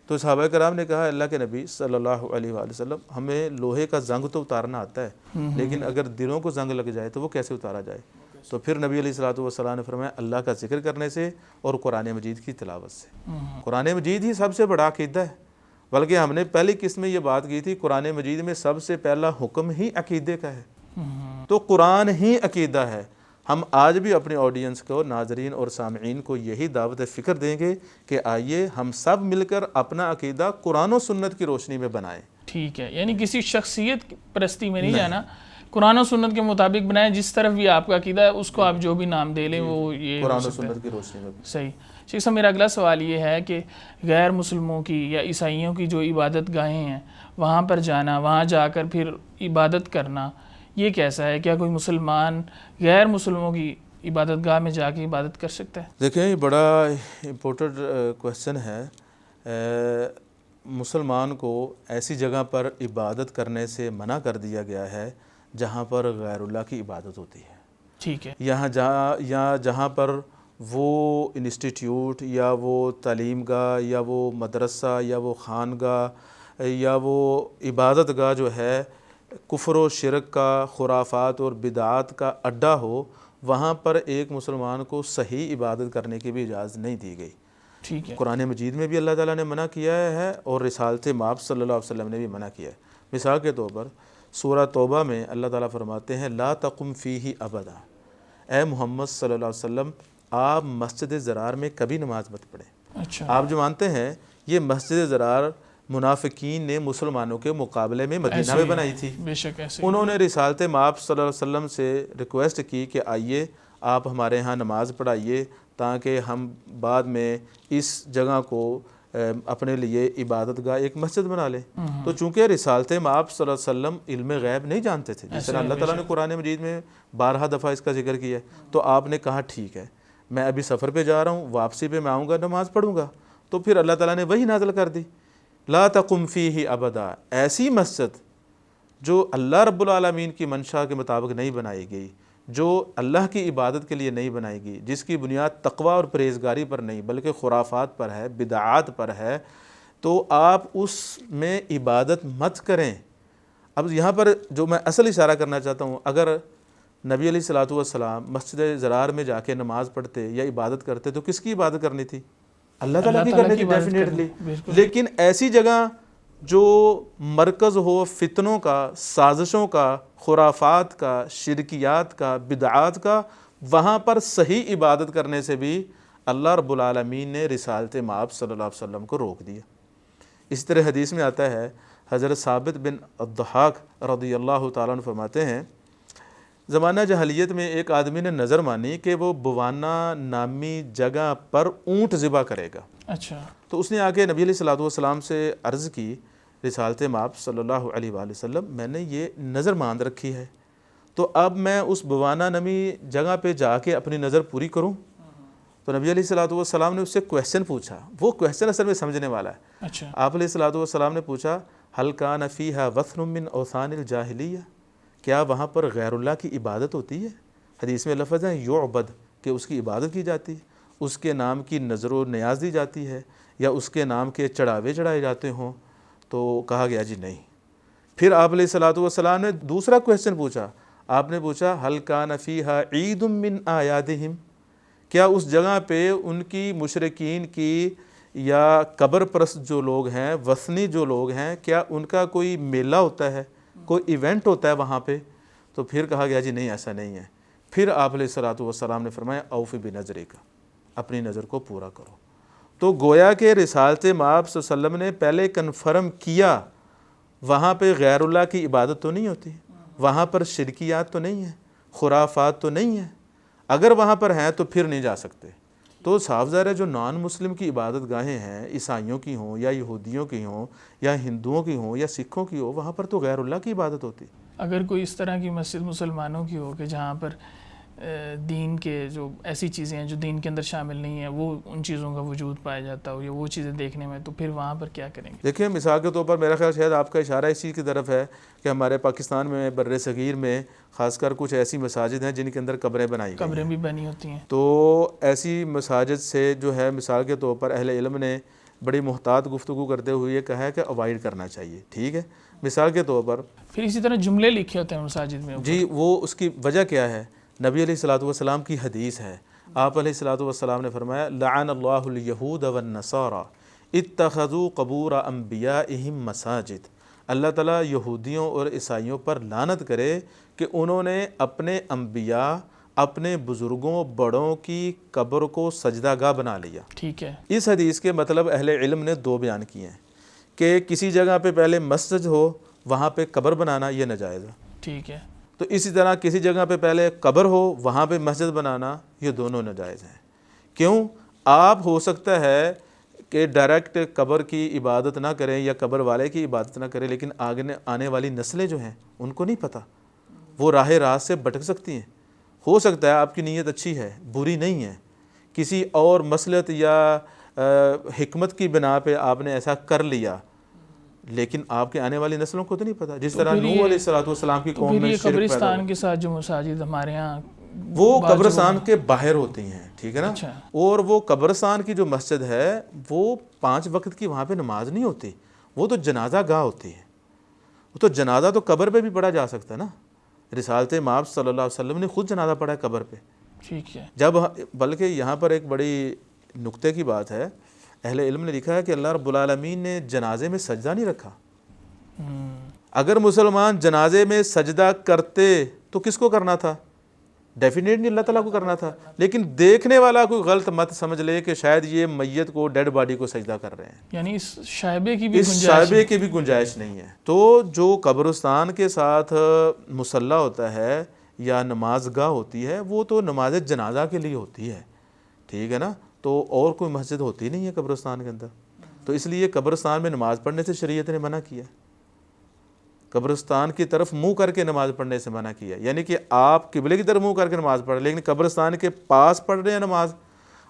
تو صحابہ کرام نے کہا اللہ کے نبی صلی اللہ علیہ وآلہ وسلم، ہمیں لوہے کا زنگ تو اتارنا آتا ہے، لیکن اگر دلوں کو زنگ لگ جائے تو وہ کیسے اتارا جائے؟ تو پھر نبی علیہ الصلوۃ والسلام نے فرمایا اللہ کا ذکر کرنے سے اور قرآن مجید کی تلاوت سے۔ قرآن مجید ہی سب سے بڑا عقیدہ ہے، بلکہ ہم نے پہلی قسط میں یہ بات کی تھی، قرآن مجید میں سب سے پہلا حکم ہی عقیدے کا ہے، تو قرآن ہی عقیدہ ہے۔ ہم آج بھی اپنے آڈینس کو، ناظرین اور سامعین کو یہی دعوت فکر دیں گے کہ آئیے ہم سب مل کر اپنا عقیدہ قرآن و سنت کی روشنی میں بنائیں۔ ٹھیک ہے، یعنی کسی شخصیت پرستی میں نہیں جانا، قرآن و سنت کے مطابق بنائیں، جس طرف بھی آپ کا عقیدہ ہے اس کو آپ جو بھی نام دے لیں وہ یہ قرآن و سنت کی روشنی میں۔ صحیح۔ شیخ صاحب میرا اگلا سوال یہ ہے کہ غیر مسلموں کی یا عیسائیوں کی جو عبادت گاہیں ہیں وہاں پر جانا، وہاں جا کر پھر عبادت کرنا، یہ کیسا ہے؟ کیا کوئی مسلمان غیر مسلموں کی عبادت گاہ میں جا کے عبادت کر سکتا ہے؟ دیکھیں یہ بڑا امپورٹنٹ کویسچن ہے۔ مسلمان کو ایسی جگہ پر عبادت کرنے سے منع کر دیا گیا ہے جہاں پر غیر اللہ کی عبادت ہوتی ہے۔ ٹھیک ہے، جہاں پر وہ انسٹیٹیوٹ یا وہ تعلیم گاہ یا وہ مدرسہ یا وہ خانگاہ یا وہ عبادت گاہ جو ہے کفر و شرک کا، خرافات اور بدعات کا اڈا ہو، وہاں پر ایک مسلمان کو صحیح عبادت کرنے کی بھی اجازت نہیں دی گئی۔ ٹھیک ہے، قرآن مجید میں بھی اللہ تعالیٰ نے منع کیا ہے اور رسالت مآب صلی اللہ علیہ وسلم نے بھی منع کیا ہے۔ مثال کے طور پر سورہ توبہ میں اللہ تعالیٰ فرماتے ہیں لا تقم فیہ ابدا، اے محمد صلی اللہ علیہ وسلم آپ مسجد ضرار میں کبھی نماز مت پڑھیں۔ اچھا، آپ جو مانتے ہیں یہ مسجد ضرار منافقین نے مسلمانوں کے مقابلے میں مدینہ میں بنائی تھی، بے شک ایسے انہوں نے رسالت مآب صلی اللہ علیہ وسلم سے ریکویسٹ کی کہ آئیے آپ ہمارے ہاں نماز پڑھائیے تاکہ ہم بعد میں اس جگہ کو اپنے لیے عبادت گاہ ایک مسجد بنا لیں۔ تو چونکہ رسالت مآب صلی اللہ علیہ وسلم علم غیب نہیں جانتے تھے، جس طرح اللہ تعالیٰ نے قرآن مجید میں 12 دفعہ اس کا ذکر کیا ہے، تو آپ نے کہا ٹھیک ہے میں ابھی سفر پہ جا رہا ہوں، واپسی پہ میں آؤں گا نماز پڑھوں گا، تو پھر اللہ تعالیٰ نے وہی نازل کر دی لا تقم فیہ ابدا، ایسی مسجد جو اللہ رب العالمین کی منشا کے مطابق نہیں بنائی گئی، جو اللہ کی عبادت کے لیے نہیں بنائی گئی، جس کی بنیاد تقوی اور پرہیزگاری پر نہیں بلکہ خرافات پر ہے، بدعات پر ہے، تو آپ اس میں عبادت مت کریں۔ اب یہاں پر جو میں اصل اشارہ کرنا چاہتا ہوں، اگر نبی علیہ الصلوۃ والسلام مسجد ضرار میں جا کے نماز پڑھتے یا عبادت کرتے تو کس کی عبادت کرنی تھی؟ اللہ تعالیٰ کی کرنی تھی ڈیفینیٹلی۔ لیکن ایسی جگہ جو مرکز ہو فتنوں کا، سازشوں کا، خرافات کا، شرکیات کا، بدعات کا، وہاں پر صحیح عبادت کرنے سے بھی اللہ رب العالمین نے رسالت مآب صلی اللہ علیہ وسلم کو روک دیا۔ اس طرح حدیث میں آتا ہے، حضرت ثابت بن الضحاک رضی اللہ تعالیٰ عنہ فرماتے ہیں زمانہ جاہلیت میں ایک آدمی نے نظر مانی کہ وہ بوانا نامی جگہ پر اونٹ ذبح کرے گا۔ اچھا، تو اس نے آ کے نبی علیہ الصلوۃ والسلام سے عرض کی رسالت مآب صلی اللہ علیہ وآلہ وسلم میں نے یہ نظر ماند رکھی ہے، تو اب میں اس بوانا نامی جگہ پہ جا کے اپنی نظر پوری کروں؟ تو نبی علیہ الصلوۃ والسلام نے اس سے کویسچن پوچھا، وہ کویسچن اصل میں سمجھنے والا ہے۔ اچھا، آپ علیہ الصلوۃ والسلام نے پوچھا هل کان فیہا وثن من اوثان الجاہلیہ، کیا وہاں پر غیر اللہ کی عبادت ہوتی ہے؟ حدیث میں لفظ ہے یعبد، کہ اس کی عبادت کی جاتی ہے، اس کے نام کی نظر و نیاز دی جاتی ہے، یا اس کے نام کے چڑھاوے چڑھائے جاتے ہوں؟ تو کہا گیا جی نہیں۔ پھر آپ علیہ الصلوۃ والسلام نے دوسرا کویسچن پوچھا، آپ نے پوچھا هل کان فیہا عید من اعیادہم، کیا اس جگہ پہ ان کی مشرکین کی یا قبر پرست جو لوگ ہیں، وثنی جو لوگ ہیں، کیا ان کا کوئی میلہ ہوتا ہے، کوئی ایونٹ ہوتا ہے وہاں پہ؟ تو پھر کہا گیا جی نہیں ایسا نہیں ہے۔ پھر آپ علیہ الصلوۃ والسلام نے فرمایا اوفی بنظرک، اپنی نظر کو پورا کرو۔ تو گویا کہ رسالت مآب صلی اللہ علیہ وسلم نے پہلے کنفرم کیا وہاں پہ غیر اللہ کی عبادت تو نہیں ہوتی، وہاں پر شرکیات تو نہیں ہیں، خرافات تو نہیں ہیں، اگر وہاں پر ہیں تو پھر نہیں جا سکتے۔ تو صاف ظاہر ہے جو نان مسلم کی عبادت گاہیں ہیں، عیسائیوں کی ہوں یا یہودیوں کی ہوں یا ہندوؤں کی ہوں یا سکھوں کی ہوں، وہاں پر تو غیر اللہ کی عبادت ہوتی۔ اگر کوئی اس طرح کی مسجد مسلمانوں کی ہو کہ جہاں پر دین کے جو ایسی چیزیں ہیں جو دین کے اندر شامل نہیں ہیں وہ ان چیزوں کا وجود پایا جاتا ہو یا وہ چیزیں دیکھنے میں، تو پھر وہاں پر کیا کریں گے؟ دیکھیں مثال کے طور پر میرا خیال شاید آپ کا اشارہ اس چیز کی طرف ہے کہ ہمارے پاکستان میں بر صغیر میں خاص کر کچھ ایسی مساجد ہیں جن کے اندر قبریں بنائی گئی ہیں، قبریں بھی بنی ہوتی ہیں، تو ایسی مساجد سے جو ہے مثال کے طور پر اہل علم نے بڑی محتاط گفتگو کرتے ہوئے یہ کہا ہے کہ اوائڈ کرنا چاہیے، ٹھیک ہے۔ مثال کے طور پر پھر اسی طرح جملے لکھے ہوتے ہیں مساجد میں، جی وہ اس کی وجہ کیا ہے؟ نبی علیہ الصلوۃ والسلام کی حدیث ہے، آپ علیہ الصلوۃ والسلام نے فرمایا لعن اللہ الیہود والنصارى اتخذوا قبور انبیائہم مساجد، اللہ تعالیٰ یہودیوں اور عیسائیوں پر لعنت کرے کہ انہوں نے اپنے انبیاء، اپنے بزرگوں بڑوں کی قبر کو سجدہ گاہ بنا لیا۔ ٹھیک ہے، اس حدیث کے مطلب اہل علم نے دو بیان کیے ہیں کہ کسی جگہ پہ پہلے مسجد ہو وہاں پہ قبر بنانا یہ ناجائز ہے، ٹھیک ہے، تو اسی طرح کسی جگہ پہ پہلے قبر ہو وہاں پہ مسجد بنانا یہ دونوں ناجائز ہیں۔ کیوں؟ آپ ہو سکتا ہے کہ ڈائریکٹ قبر کی عبادت نہ کریں یا قبر والے کی عبادت نہ کریں، لیکن آگے آنے والی نسلیں جو ہیں ان کو نہیں پتہ، وہ راہ راست سے بھٹک سکتی ہیں۔ ہو سکتا ہے آپ کی نیت اچھی ہے، بری نہیں ہے، کسی اور مصلحت یا حکمت کی بنا پہ آپ نے ایسا کر لیا، لیکن آپ کے آنے والی نسلوں کو تو نہیں پتہ۔ جس طرح نوح علیہ الصلوۃ والسلام کی قوم میں شرک پیدا قبرستان کے ساتھ جو مساجد ہمارے ہاں وہ قبرستان کے باہر ہوتی ہیں، ٹھیک ہے نا، اچھا، اور وہ قبرستان کی جو مسجد ہے وہ 5 وقت کی وہاں پہ نماز نہیں ہوتی، وہ تو جنازہ گاہ ہوتی ہے، وہ تو جنازہ تو قبر پہ بھی پڑھا جا سکتا ہے نا، رسالت مآب صلی اللہ علیہ وسلم نے خود جنازہ پڑھا ہے قبر پہ، ٹھیک ہے، جب بلکہ یہاں پر ایک بڑی نقطے کی بات ہے، اہل علم نے لکھا ہے کہ اللہ رب العالمین نے جنازے میں سجدہ نہیں رکھا، اگر مسلمان جنازے میں سجدہ کرتے تو کس کو کرنا تھا؟ ڈیفینیٹلی اللہ تعالیٰ کو کرنا تھا، لیکن دیکھنے والا کوئی غلط مت سمجھ لے کہ شاید یہ میت کو، ڈیڈ باڈی کو سجدہ کر رہے ہیں، یعنی اس شائبے کی بھی اس شائبے کی بھی گنجائش نہیں ہے۔ تو جو قبرستان کے ساتھ مصلی ہوتا ہے یا نماز گاہ ہوتی ہے وہ تو نماز جنازہ کے لیے ہوتی ہے، ٹھیک ہے نا، تو اور کوئی مسجد ہوتی نہیں ہے قبرستان کے اندر، تو اس لیے قبرستان میں نماز پڑھنے سے شریعت نے منع کیا، قبرستان کی طرف منہ کر کے نماز پڑھنے سے منع کیا، یعنی کہ آپ قبلے کی طرف منہ کر کے نماز پڑھ لیکن قبرستان کے پاس پڑھ رہے ہیں نماز،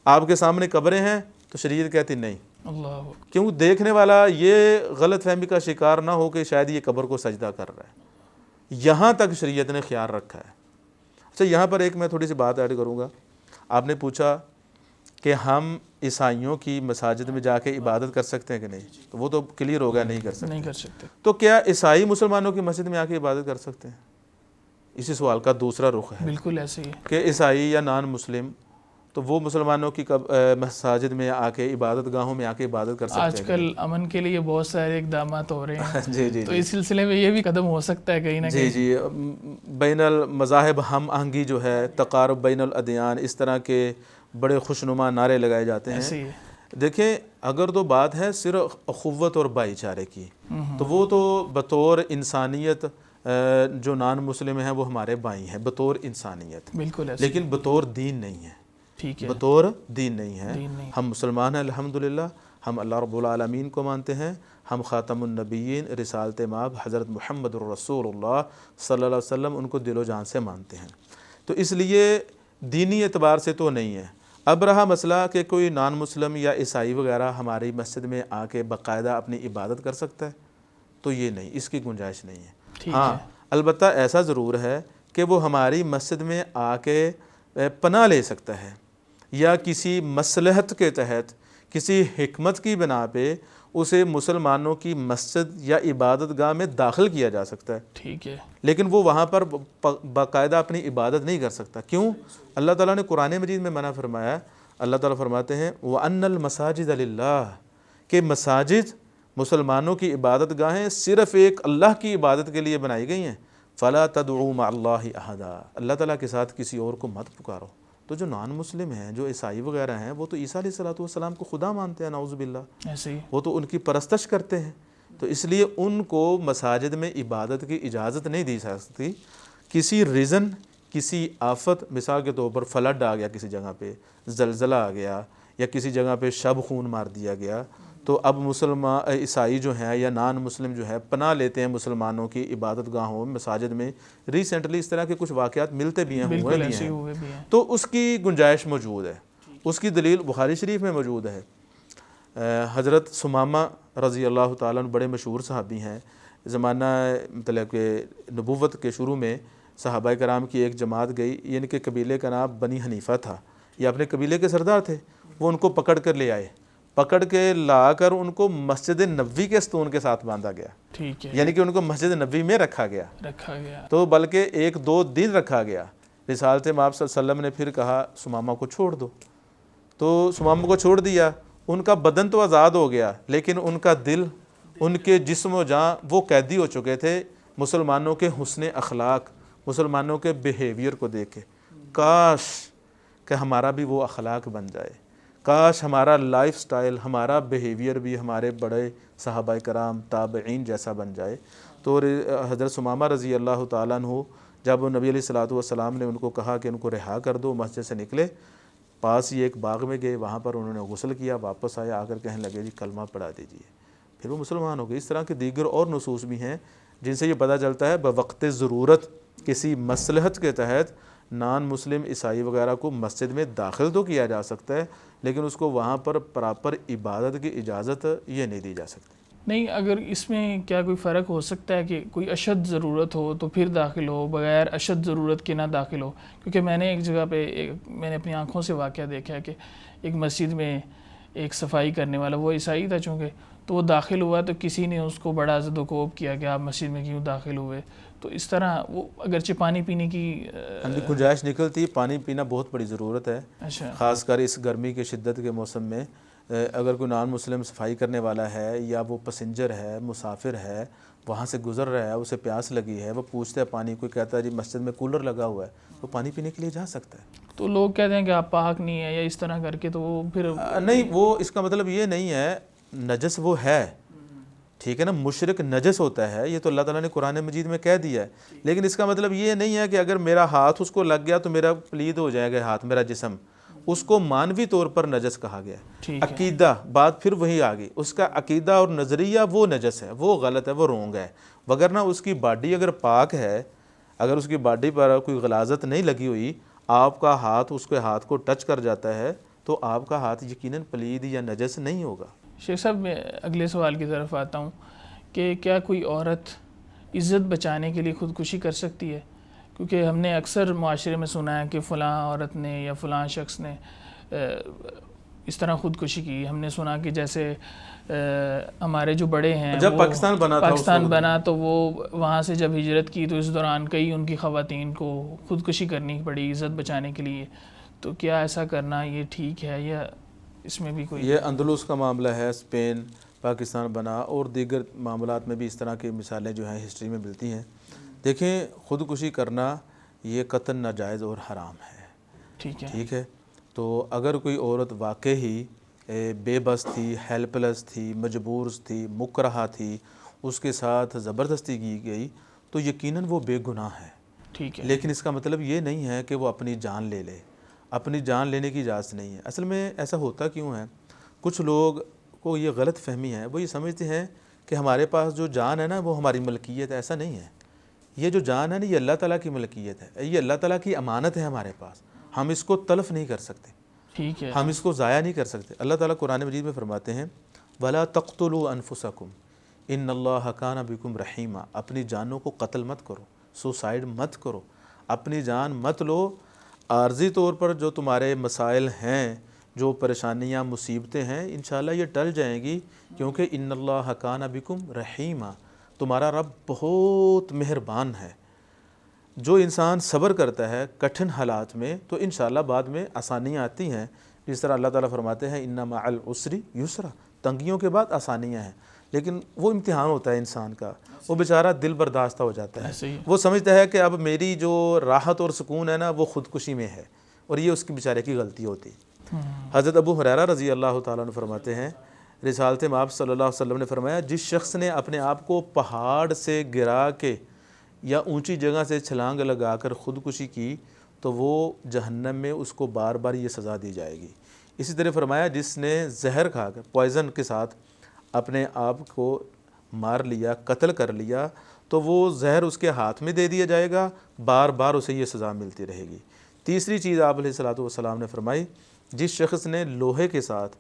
آپ کے سامنے قبریں ہیں، تو شریعت کہتی نہیں، اللہ، کیوں دیکھنے والا یہ غلط فہمی کا شکار نہ ہو کہ شاید یہ قبر کو سجدہ کر رہا ہے، یہاں تک شریعت نے خیال رکھا ہے۔ اچھا، یہاں پر ایک میں تھوڑی سی بات ایڈ کروں گا، آپ نے پوچھا کہ ہم عیسائیوں کی مساجد میں جا کے عبادت کر سکتے ہیں کہ نہیں، تو وہ تو کلیئر ہو گیا نہیں کر سکتے، نہیں کر سکتے، تو کیا عیسائی مسلمانوں کی مسجد میں آ کے عبادت کر سکتے ہیں؟ اسی سوال کا دوسرا رخ ہے بالکل ایسے ہی کہ عیسائی یا نان مسلم تو وہ مسلمانوں کی مساجد میں آ کے عبادت گاہوں میں آ کے عبادت کر سکتے ہیں؟ آج کل امن کے لیے بہت سارے اقدامات ہو رہے ہیں، جی جی تو اس سلسلے میں یہ بھی قدم ہو سکتا ہے کہیں نہ جی کہیں۔ جی، بین المذاہب ہم آہنگی جو ہے، تقارب بین الادیان، اس طرح کے بڑے خوشنما نعرے لگائے جاتے ایسے ہیں۔ ہی دیکھیں، اگر تو بات ہے صرف اخوت اور بھائی چارے کی، تو وہ تو بطور انسانیت جو نان مسلم ہیں وہ ہمارے بھائی ہیں بطور انسانیت، بالکل ایسے، لیکن بطور دین نہیں ہے، ٹھیک ہے، بطور دین نہیں ہے۔ دین نہیں، ہم مسلمان ہیں الحمدللہ، ہم اللہ رب العالمین کو مانتے ہیں، ہم خاتم النبیین رسالت مآب حضرت محمد الرسول اللہ صلی اللہ علیہ وسلم ان کو دل و جان سے مانتے ہیں، تو اس لیے دینی اعتبار سے تو نہیں ہے۔ اب رہا مسئلہ کہ کوئی نان مسلم یا عیسائی وغیرہ ہماری مسجد میں آ کے باقاعدہ اپنی عبادت کر سکتا ہے، تو یہ نہیں، اس کی گنجائش نہیں ہے۔ ٹھیک ہاں، ہے، البتہ ایسا ضرور ہے کہ وہ ہماری مسجد میں آ کے پناہ لے سکتا ہے، یا کسی مصلحت کے تحت، کسی حکمت کی بنا پہ اسے مسلمانوں کی مسجد یا عبادت گاہ میں داخل کیا جا سکتا ہے، ٹھیک ہے، لیکن وہ وہاں پر باقاعدہ اپنی عبادت نہیں کر سکتا۔ کیوں؟ اللہ تعالیٰ نے قرآن مجید میں منع فرمایا، اللہ تعالیٰ فرماتے ہیں وَأَنَّ الْمَسَاجِدَ لِلَّهِ، کہ مساجد، مسلمانوں کی عبادت گاہیں صرف ایک اللہ کی عبادت کے لیے بنائی گئی ہیں، فَلَا تَدْعُوا مَعَ اللَّهِ أَحَدًا، اللہ تعالیٰ کے ساتھ کسی اور کو مت پکارو۔ تو جو نان مسلم ہیں، جو عیسائی وغیرہ ہیں، وہ تو عیسیٰ علیہ السلام کو خدا مانتے ہیں، نعوذ باللہ، ایسے ہی، وہ تو ان کی پرستش کرتے ہیں، تو اس لیے ان کو مساجد میں عبادت کی اجازت نہیں دی جا سکتی۔ کسی ریزن، کسی آفت، مثال کے طور پر فلڈ آ گیا کسی جگہ پہ، زلزلہ آ گیا، یا کسی جگہ پہ شب خون مار دیا گیا، تو اب مسلمان عیسائی جو ہیں یا نان مسلم جو ہے پناہ لیتے ہیں مسلمانوں کی عبادت گاہوں میں، مساجد میں۔ ریسنٹلی اس طرح کے کچھ واقعات ملتے بھی ہیں، ہوئے بالکل بھی ایسے ہی ہیں، ہوئے بھی ہیں، تو اس کی گنجائش موجود ہے، اس کی دلیل بخاری شریف میں موجود ہے۔ حضرت ثمامہ رضی اللہ تعالیٰ عنہ بڑے مشہور صحابی ہیں، زمانہ مطلب کہ نبوت کے شروع میں صحابہ کرام کی ایک جماعت گئی، یعنی کہ قبیلے کا نام بنی حنیفہ تھا، یہ اپنے قبیلے کے سردار تھے، وہ ان کو پکڑ کر لے آئے، پکڑ کے لا کر ان کو مسجد نبوی کے ستون کے ساتھ باندھا گیا، ٹھیک ہے، یعنی کہ ان کو مسجد نبوی میں رکھا گیا، رکھا گیا، تو بلکہ 1-2 دن رکھا گیا۔ رسالت مآب صلی اللہ علیہ وسلم نے پھر کہا ثمامہ کو چھوڑ دو، تو ثمامہ کو چھوڑ دیا، ان کا بدن تو آزاد ہو گیا لیکن ان کا دل، ان کے جسم و جاں وہ قیدی ہو چکے تھے مسلمانوں کے حسن اخلاق، مسلمانوں کے بیہیویئر کو دیکھ کے۔ کاش کہ ہمارا بھی وہ اخلاق بن جائے، کاش ہمارا لائف سٹائل، ہمارا بیہیویئر بھی ہمارے بڑے صحابہ کرام تابعین جیسا بن جائے۔ تو حضرت ثمامہ رضی اللہ تعالیٰ عنہ جب نبی علیہ الصلوۃ والسلام نے ان کو کہا کہ ان کو رہا کر دو، مسجد سے نکلے، پاس ہی ایک باغ میں گئے، وہاں پر انہوں نے غسل کیا، واپس آئے، آ کر کہنے لگے جی کلمہ پڑھا دیجئے، پھر وہ مسلمان ہو گئے۔ اس طرح کے دیگر اور نصوص بھی ہیں جن سے یہ پتہ چلتا ہے بوقت ضرورت کسی مصلحت کے تحت نان مسلم عیسائی وغیرہ کو مسجد میں داخل تو کیا جا سکتا ہے، لیکن اس کو وہاں پر پراپر عبادت کی اجازت یہ نہیں دی جا سکتی۔ نہیں، اگر اس میں کیا کوئی فرق ہو سکتا ہے کہ کوئی اشد ضرورت ہو تو پھر داخل ہو، بغیر اشد ضرورت کے نہ داخل ہو؟ کیونکہ میں نے ایک جگہ پہ میں نے اپنی آنکھوں سے واقعہ دیکھا ہے کہ ایک مسجد میں ایک صفائی کرنے والا، وہ عیسائی تھا چونکہ، تو وہ داخل ہوا تو کسی نے اس کو بڑا زد و کوب کیا کہ آپ مسجد میں کیوں داخل ہوئے۔ تو اس طرح وہ اگرچہ پانی پینے کی گنجائش نکلتی، پانی پینا بہت بڑی ضرورت ہے، اچھا، خاص کر اس گرمی کی شدت کے موسم میں اگر کوئی نان مسلم صفائی کرنے والا ہے یا وہ پیسنجر ہے، مسافر ہے، وہاں سے گزر رہا ہے، اسے پیاس لگی ہے، وہ پوچھتا ہے پانی، کوئی کہتا ہے جی مسجد میں کولر لگا ہوا ہے، وہ پانی پینے کے لیے جا سکتا ہے۔ تو لوگ کہتے ہیں کہ آپ پاک نہیں ہے یا اس طرح کر کے، تو وہ پھر نہیں، وہ اس کا مطلب یہ نہیں ہے، نجس وہ ہے، ٹھیک ہے نا، مشرک نجس ہوتا ہے، یہ تو اللہ تعالیٰ نے قرآن مجید میں کہہ دیا ہے، لیکن اس کا مطلب یہ نہیں ہے کہ اگر میرا ہاتھ اس کو لگ گیا تو میرا پلید ہو جائے گا ہاتھ، میرا جسم، اس کو مانوی طور پر نجس کہا گیا ہے۔ ٹھیک ہے، عقیدہ، بات پھر وہی آ گئی، اس کا عقیدہ اور نظریہ وہ نجس ہے، وہ غلط ہے، وہ رونگ ہے، وگرنہ اس کی باڈی اگر پاک ہے، اگر اس کی باڈی پر کوئی غلاظت نہیں لگی ہوئی، آپ کا ہاتھ اس کے ہاتھ کو ٹچ کر جاتا ہے تو آپ کا ہاتھ یقیناً پلید یا نجس نہیں ہوگا۔ شیخ صاحب میں اگلے سوال کی طرف آتا ہوں کہ کیا کوئی عورت عزت بچانے کے لیے خودکشی کر سکتی ہے؟ کیونکہ ہم نے اکثر معاشرے میں سنا ہے کہ فلاں عورت نے یا فلاں شخص نے اس طرح خودکشی کی۔ ہم نے سنا کہ جیسے ہمارے جو بڑے ہیں، جب پاکستان بنا تھا، پاکستان بنا تو وہ وہاں سے جب ہجرت کی تو اس دوران کئی ان کی خواتین کو خودکشی کرنی پڑی عزت بچانے کے لیے۔ تو کیا ایسا کرنا یہ ٹھیک ہے یا اس میں بھی کوئی؟ یہ اندلس کا معاملہ ہے، اسپین، پاکستان بنا اور دیگر معاملات میں بھی اس طرح کی مثالیں جو ہیں ہسٹری میں ملتی ہیں۔ دیکھیں، خودکشی کرنا یہ قطعاً ناجائز اور حرام ہے، ٹھیک ہے۔ تو اگر کوئی عورت واقعی بے بس تھی، ہیلپ لیس تھی، مجبور تھی، مکرہہ تھی، اس کے ساتھ زبردستی کی گئی تو یقیناً وہ بے گناہ ہے، ٹھیک ہے، لیکن اس کا مطلب یہ نہیں ہے کہ وہ اپنی جان لے لے، اپنی جان لینے کی اجازت نہیں ہے۔ اصل میں ایسا ہوتا کیوں ہے، کچھ لوگ کو یہ غلط فہمی ہے، وہ یہ سمجھتے ہیں کہ ہمارے پاس جو جان ہے نا وہ ہماری ملکیت ہے۔ ایسا نہیں ہے، یہ جو جان ہے نا یہ اللہ تعالیٰ کی ملکیت ہے، یہ اللہ تعالیٰ کی امانت ہے ہمارے پاس، ہم اس کو تلف نہیں کر سکتے، ٹھیک ہے، ہم اس کو ضائع نہیں کر سکتے۔ اللہ تعالیٰ قرآن مجید میں فرماتے ہیں وَلَا تَقْتُلُوا أَنفُسَكُمْ إِنَّ اللَّهَ كَانَ بِكُمْ رَحِيمًا، اپنی جانوں کو قتل مت کرو، سوسائڈ مت کرو، اپنی جان مت لو۔ عارضی طور پر جو تمہارے مسائل ہیں، جو پریشانیاں مصیبتیں ہیں، انشاءاللہ یہ ٹل جائیں گی، کیونکہ ان اللہ کان بکم رحیما، تمہارا رب بہت مہربان ہے۔ جو انسان صبر کرتا ہے کٹھن حالات میں تو انشاءاللہ بعد میں آسانیاں آتی ہیں، جس طرح اللہ تعالیٰ فرماتے ہیں ان مع العسر یسرا، تنگیوں کے بعد آسانیاں ہیں، لیکن وہ امتحان ہوتا ہے انسان کا، وہ بیچارہ دل برداشتہ ہو جاتا ہے، وہ سمجھتا ہے کہ اب میری جو راحت اور سکون ہے نا وہ خودکشی میں ہے، اور یہ اس کی بیچارے کی غلطی ہوتی۔ حضرت ابو ہریرہ رضی اللہ تعالیٰ عنہ فرماتے ہیں، رسالت مآب صلی اللہ علیہ وسلم نے فرمایا جس شخص نے اپنے آپ کو پہاڑ سے گرا کے یا اونچی جگہ سے چھلانگ لگا کر خودکشی کی تو وہ جہنم میں اس کو بار بار یہ سزا دی جائے گی۔ اسی طرح فرمایا جس نے زہر کھا کر پوائزن کے ساتھ اپنے آپ کو مار لیا، قتل کر لیا، تو وہ زہر اس کے ہاتھ میں دے دیا جائے گا، بار بار اسے یہ سزا ملتی رہے گی۔ تیسری چیز آپ علیہ الصلوۃ والسلام نے فرمائی جس شخص نے لوہے کے ساتھ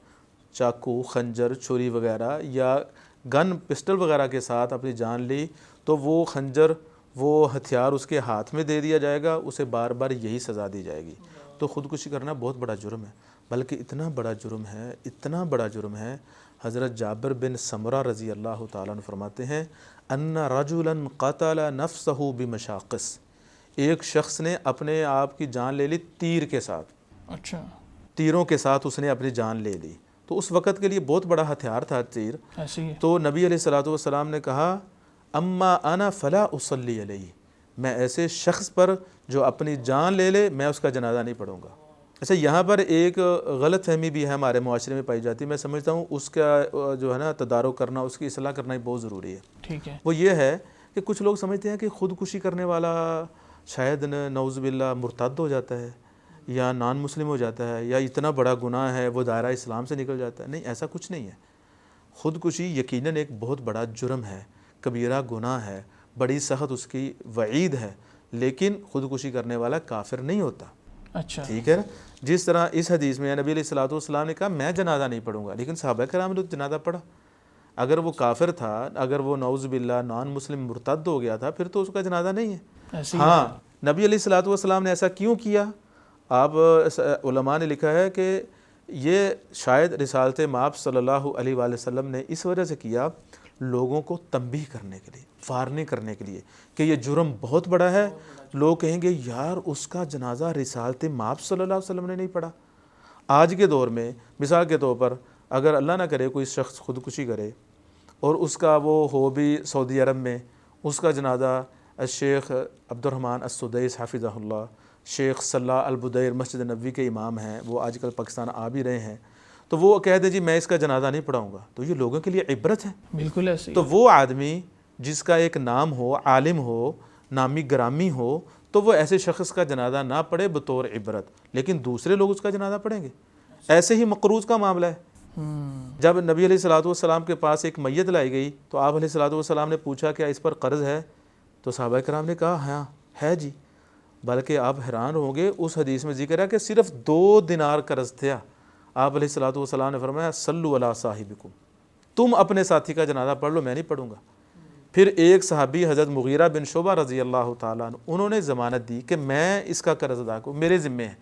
چاقو، خنجر، چھری وغیرہ یا گن، پسٹل وغیرہ کے ساتھ اپنی جان لی تو وہ خنجر، وہ ہتھیار اس کے ہاتھ میں دے دیا جائے گا، اسے بار بار یہی سزا دی جائے گی۔ تو خودکشی کرنا بہت بڑا جرم ہے، بلکہ اتنا بڑا جرم ہے، اتنا بڑا جرم ہے، حضرت جابر بن سمرہ رضی اللہ تعالیٰ عنہ فرماتے ہیں ان رجلا قتل نفسه بمشاقص، ایک شخص نے اپنے آپ کی جان لے لی تیر کے ساتھ، اچھا، تیروں کے ساتھ اس نے اپنی جان لے لی، تو اس وقت کے لیے بہت بڑا ہتھیار تھا تیر۔ ایسے ہی ہے، تو نبی علیہ الصلوۃ والسلام نے کہا اما انا فلا اصلی علیہ، میں ایسے شخص پر جو اپنی جان لے لے میں اس کا جنازہ نہیں پڑھوں گا۔ اچھا، یہاں پر ایک غلط فہمی بھی ہے ہمارے معاشرے میں پائی جاتی ہے، میں سمجھتا ہوں اس کا جو ہے نا تدارک کرنا، اس کی اصلاح کرنا ہی بہت ضروری ہے۔ ٹھیک ہے، وہ یہ ہے کہ کچھ لوگ سمجھتے ہیں کہ خودکشی کرنے والا شاید نعوذ باللہ مرتد ہو جاتا ہے یا نان مسلم ہو جاتا ہے یا اتنا بڑا گناہ ہے وہ دائرہ اسلام سے نکل جاتا ہے۔ نہیں، ایسا کچھ نہیں ہے۔ خودکشی یقیناً ایک بہت بڑا جرم ہے، کبیرہ گناہ ہے، بڑی سخت اس کی وعید ہے، لیکن خودکشی کرنے والا کافر نہیں ہوتا۔ اچھا، ٹھیک ہے نا، جس طرح اس حدیث میں نبی علیہ الصلوۃ والسلام نے کہا میں جنازہ نہیں پڑھوں گا، لیکن صحابہ کرام نے تو جنازہ پڑھا۔ اگر وہ کافر تھا، اگر وہ نعوذ باللہ نان مسلم مرتد ہو گیا تھا، پھر تو اس کا جنازہ نہیں ہے۔ ایسے ہی ہاں، نبی علیہ الصلوۃ والسلام نے ایسا کیوں کیا؟ آپ علماء نے لکھا ہے کہ یہ شاید رسالت مآب صلی اللہ علیہ وآلہ وسلم نے اس وجہ سے کیا، لوگوں کو تنبیہ کرنے کے لیے، وارننگ کرنے کے لیے کہ یہ جرم بہت بڑا ہے۔ لوگ کہیں گے یار اس کا جنازہ رسالت مآب صلی اللہ علیہ وسلم نے نہیں پڑھا۔ آج کے دور میں مثال کے طور پر اگر اللہ نہ کرے کوئی شخص خودکشی کرے اور اس کا وہ ہو بھی سعودی عرب میں، اس کا جنازہ شیخ عبد الرحمن السدیس حافظہ اللہ، شیخ صلاح البدیر مسجد نبوی کے امام ہیں، وہ آج کل پاکستان آ بھی رہے ہیں، تو وہ کہہ دے جی میں اس کا جنازہ نہیں پڑھاؤں گا، تو یہ لوگوں کے لیے عبرت ہے۔ بالکل ایسے تو وہ آدمی جس کا ایک نام ہو، عالم ہو، نامی گرامی ہو، تو وہ ایسے شخص کا جنازہ نہ پڑھے بطور عبرت، لیکن دوسرے لوگ اس کا جنازہ پڑھیں گے۔ ایسے ہی مقروض کا معاملہ ہے۔ جب نبی علیہ الصلوۃ والسلام کے پاس ایک میت لائی گئی تو آپ علیہ الصلوۃ والسلام نے پوچھا کیا اس پر قرض ہے؟ تو صحابہ کرام نے کہا ہاں ہے جی، بلکہ آپ حیران ہوں گے، اس حدیث میں ذکر ہے کہ صرف 2 دینار قرض تھا۔ آپ علیہ الصلوۃ والسلام نے فرمایا صلوا علی صاحبکم، تم اپنے ساتھی کا جنازہ پڑھ لو، میں نہیں پڑھوں گا۔ پھر ایک صحابی حضرت مغیرہ بن شعبہ رضی اللہ تعالیٰ عنہ، انہوں نے ضمانت دی کہ میں اس کا قرض ادا کروں، میرے ذمے ہے۔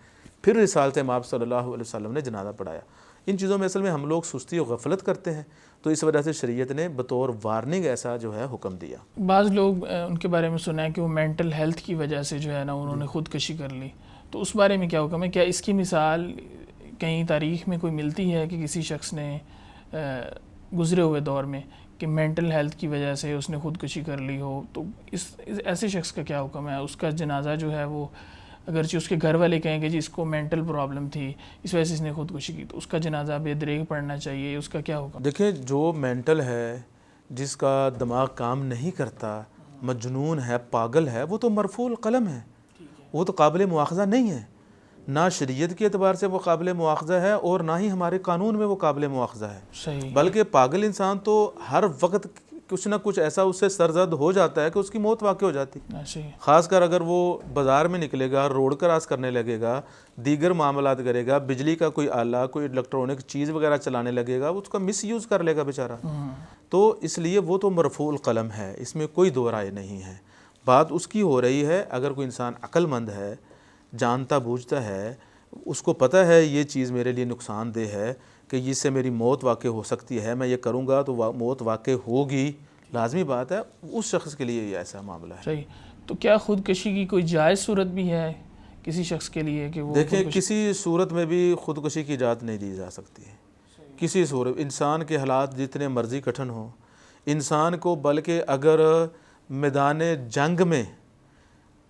پھر رسالت مآب صلی اللہ علیہ وسلم نے جنازہ پڑھایا۔ ان چیزوں میں اصل میں ہم لوگ سستی و غفلت کرتے ہیں، تو اس وجہ سے شریعت نے بطور وارننگ ایسا جو ہے حکم دیا۔ بعض لوگ ان کے بارے میں سنا ہے کہ وہ مینٹل ہیلتھ کی وجہ سے جو ہے نا انہوں نے خودکشی کر لی، تو اس بارے میں کیا حکم ہے؟ کیا اس کی مثال کہیں تاریخ میں کوئی ملتی ہے کہ کسی شخص نے گزرے ہوئے دور میں کہ مینٹل ہیلتھ کی وجہ سے اس نے خودکشی کر لی ہو؟ تو اس ایسے شخص کا کیا حکم ہے؟ اس کا جنازہ جو ہے وہ اگرچہ اس کے گھر والے کہیں کہ جی اس کو مینٹل پرابلم تھی اس وجہ سے اس نے خودکشی کی، تو اس کا جنازہ بے دریغ پڑھنا چاہیے، اس کا کیا حکم؟ دیکھیں جو مینٹل ہے، جس کا دماغ کام نہیں کرتا، مجنون ہے، پاگل ہے، وہ تو مرفوع القلم ہے، وہ تو قابل مواخذہ نہیں ہے، نہ شریعت کے اعتبار سے وہ قابل مواخذہ ہے اور نہ ہی ہمارے قانون میں وہ قابل مواخذہ ہے۔ صحیح۔ بلکہ پاگل انسان تو ہر وقت کچھ نہ کچھ ایسا اس سے سرزد ہو جاتا ہے کہ اس کی موت واقع ہو جاتی، خاص کر اگر وہ بازار میں نکلے گا، روڈ کراس کرنے لگے گا، دیگر معاملات کرے گا، بجلی کا کوئی آلہ، کوئی الیکٹرانک چیز وغیرہ چلانے لگے گا، اس کا مس یوز کر لے گا بیچارہ۔ تو اس لیے وہ تو مرفوع القلم ہے، اس میں کوئی دو رائے نہیں ہے۔ بات اس کی ہو رہی ہے اگر کوئی انسان عقل مند ہے، جانتا بوجھتا ہے، اس کو پتہ ہے یہ چیز میرے لیے نقصان دہ ہے کہ اس سے میری موت واقع ہو سکتی ہے، میں یہ کروں گا تو موت واقع ہوگی، لازمی بات ہے، اس شخص کے لیے یہ ایسا معاملہ ہے۔ صحیح۔ تو کیا خودکشی کی کوئی جائز صورت بھی ہے کسی شخص کے لیے کہ وہ دیکھیں کسی صورت میں بھی خودکشی کی اجازت نہیں دی جا سکتی ہے، کسی صورت، انسان کے حالات جتنے مرضی کٹھن ہوں، انسان کو بلکہ اگر میدان جنگ میں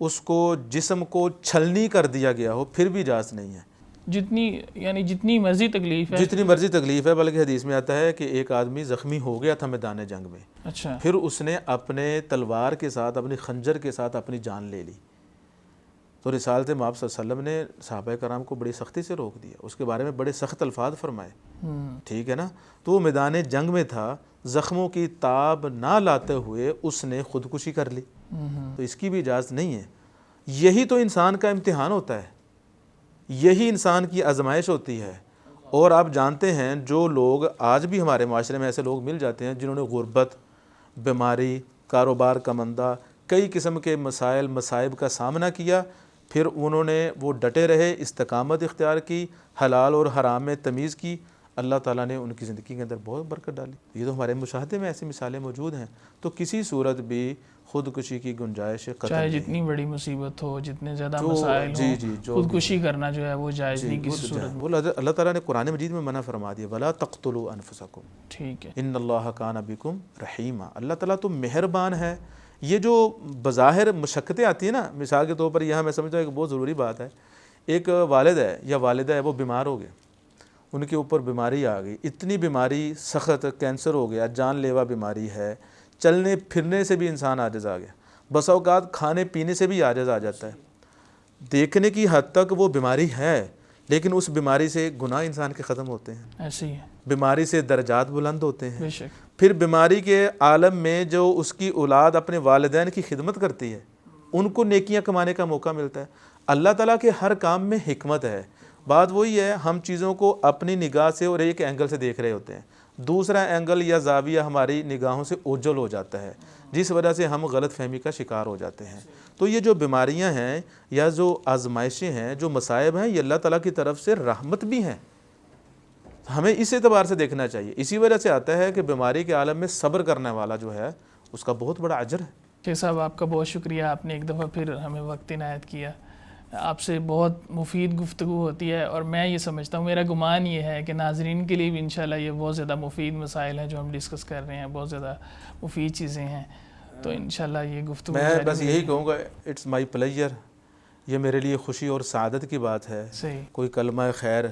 اس کو جسم کو چھلنی کر دیا گیا ہو پھر بھی اجازت نہیں ہے، جتنی مرضی تکلیف ہے، جتنی مرضی تکلیف ہے۔ بلکہ حدیث میں آتا ہے کہ ایک آدمی زخمی ہو گیا تھا میدان جنگ میں، اچھا، پھر اس نے اپنے تلوار کے ساتھ، اپنی خنجر کے ساتھ اپنی جان لے لی، تو رسالت مآب صلی اللہ علیہ وسلم نے صحابہ کرام کو بڑی سختی سے روک دیا، اس کے بارے میں بڑے سخت الفاظ فرمائے، ٹھیک ہے نا۔ تو وہ میدان جنگ میں تھا، زخموں کی تاب نہ لاتے ہوئے اس نے خودکشی کر لی، تو اس کی بھی اجازت نہیں ہے۔ یہی تو انسان کا امتحان ہوتا ہے، یہی انسان کی آزمائش ہوتی ہے۔ اور آپ جانتے ہیں جو لوگ آج بھی ہمارے معاشرے میں ایسے لوگ مل جاتے ہیں جنہوں نے غربت، بیماری، کاروبار کا مندہ، کئی قسم کے مسائل مصائب کا سامنا کیا، پھر انہوں نے وہ ڈٹے رہے، استقامت اختیار کی، حلال اور حرام میں تمیز کی، اللہ تعالیٰ نے ان کی زندگی کے اندر بہت برکت ڈالی۔ یہ تو ہمارے مشاہدے میں ایسی مثالیں موجود ہیں۔ تو کسی صورت بھی خودکشی کی گنجائش قطعی چاہے نہیں، جتنی بڑی مصیبت ہو، جتنے زیادہ مسائل ہوں، خودکشی کرنا جو ہے وہ جائز نہیں کسی صورت میں۔ وہ اللہ تعالیٰ نے قرآن مجید میں منع فرما دیا، وَلَا تَقْتُلُوا أَنفُسَكُمْ ٹھیک ہے، إِنَّ اللَّهَ كَانَ بِكُمْ رَحِيمًا۔ اللہ تعالیٰ تو مہربان ہے۔ یہ جو بظاہر مشقتیں آتی ہیں نا، مثال کے طور پر یہاں میں سمجھتا ہوں ایک بہت ضروری بات ہے، ایک والد ہے یا والدہ ہے، وہ بیمار ہو گئے، ان کے اوپر بیماری آ گئی، اتنی بیماری سخت، کینسر ہو گیا، جان لیوا بیماری ہے، چلنے پھرنے سے بھی انسان عاجز آ گیا، بسا اوقات کھانے پینے سے بھی عاجز آ جاتا ہے۔ دیکھنے کی حد تک وہ بیماری ہے، لیکن اس بیماری سے گناہ انسان کے ختم ہوتے ہیں، ایسے ہی ہے، بیماری سے درجات بلند ہوتے ہیں۔ بے شک۔ پھر بیماری کے عالم میں جو اس کی اولاد اپنے والدین کی خدمت کرتی ہے، ان کو نیکیاں کمانے کا موقع ملتا ہے۔ اللہ تعالیٰ کے ہر کام میں حکمت ہے۔ بات وہی ہے، ہم چیزوں کو اپنی نگاہ سے اور ایک اینگل سے دیکھ رہے ہوتے ہیں، دوسرا اینگل یا زاویہ ہماری نگاہوں سے اوجھل ہو جاتا ہے، جس وجہ سے ہم غلط فہمی کا شکار ہو جاتے ہیں۔ تو یہ جو بیماریاں ہیں یا جو آزمائشیں ہیں، جو مصائب ہیں، یہ اللہ تعالیٰ کی طرف سے رحمت بھی ہیں، ہمیں اس اعتبار سے دیکھنا چاہیے۔ اسی وجہ سے آتا ہے کہ بیماری کے عالم میں صبر کرنے والا جو ہے اس کا بہت بڑا اجر ہے۔ شیخ صاحب آپ کا بہت شکریہ، آپ نے ایک دفعہ پھر ہمیں وقت عنایت کیا۔ آپ سے بہت مفید گفتگو ہوتی ہے، اور میں یہ سمجھتا ہوں، میرا گمان یہ ہے کہ ناظرین کے لیے بھی انشاءاللہ یہ بہت زیادہ مفید مسائل ہیں جو ہم ڈسکس کر رہے ہیں، بہت زیادہ مفید چیزیں ہیں، تو انشاءاللہ یہ گفتگو میں جاری بس رہے یہی گی۔ کہوں گا اٹس مائی پلیجر، یہ میرے لیے خوشی اور سعادت کی بات ہے، صحیح، کوئی کلمہ خیر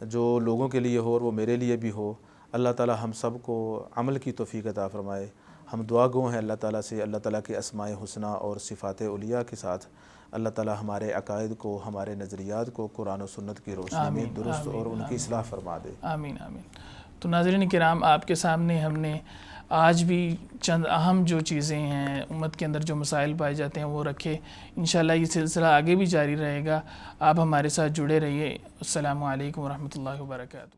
جو لوگوں کے لیے ہو اور وہ میرے لیے بھی ہو۔ اللہ تعالی ہم سب کو عمل کی توفیق عطا فرمائے۔ ہم دعا گو ہیں اللہ تعالیٰ سے، اللہ تعالیٰ کے اسماء حسنہ اور صفات علیٰ کے ساتھ اللہ تعالیٰ ہمارے عقائد کو، ہمارے نظریات کو قرآن و سنت کی روشنی میں آمین، درست اور آمین، ان کی اصلاح فرما دے۔ آمین آمین۔ تو ناظرین کرام، آپ کے سامنے ہم نے آج بھی چند اہم جو چیزیں ہیں امت کے اندر جو مسائل پائے جاتے ہیں وہ رکھے۔ انشاءاللہ یہ سلسلہ آگے بھی جاری رہے گا، آپ ہمارے ساتھ جڑے رہیے۔ السلام علیکم ورحمۃ اللہ وبرکاتہ۔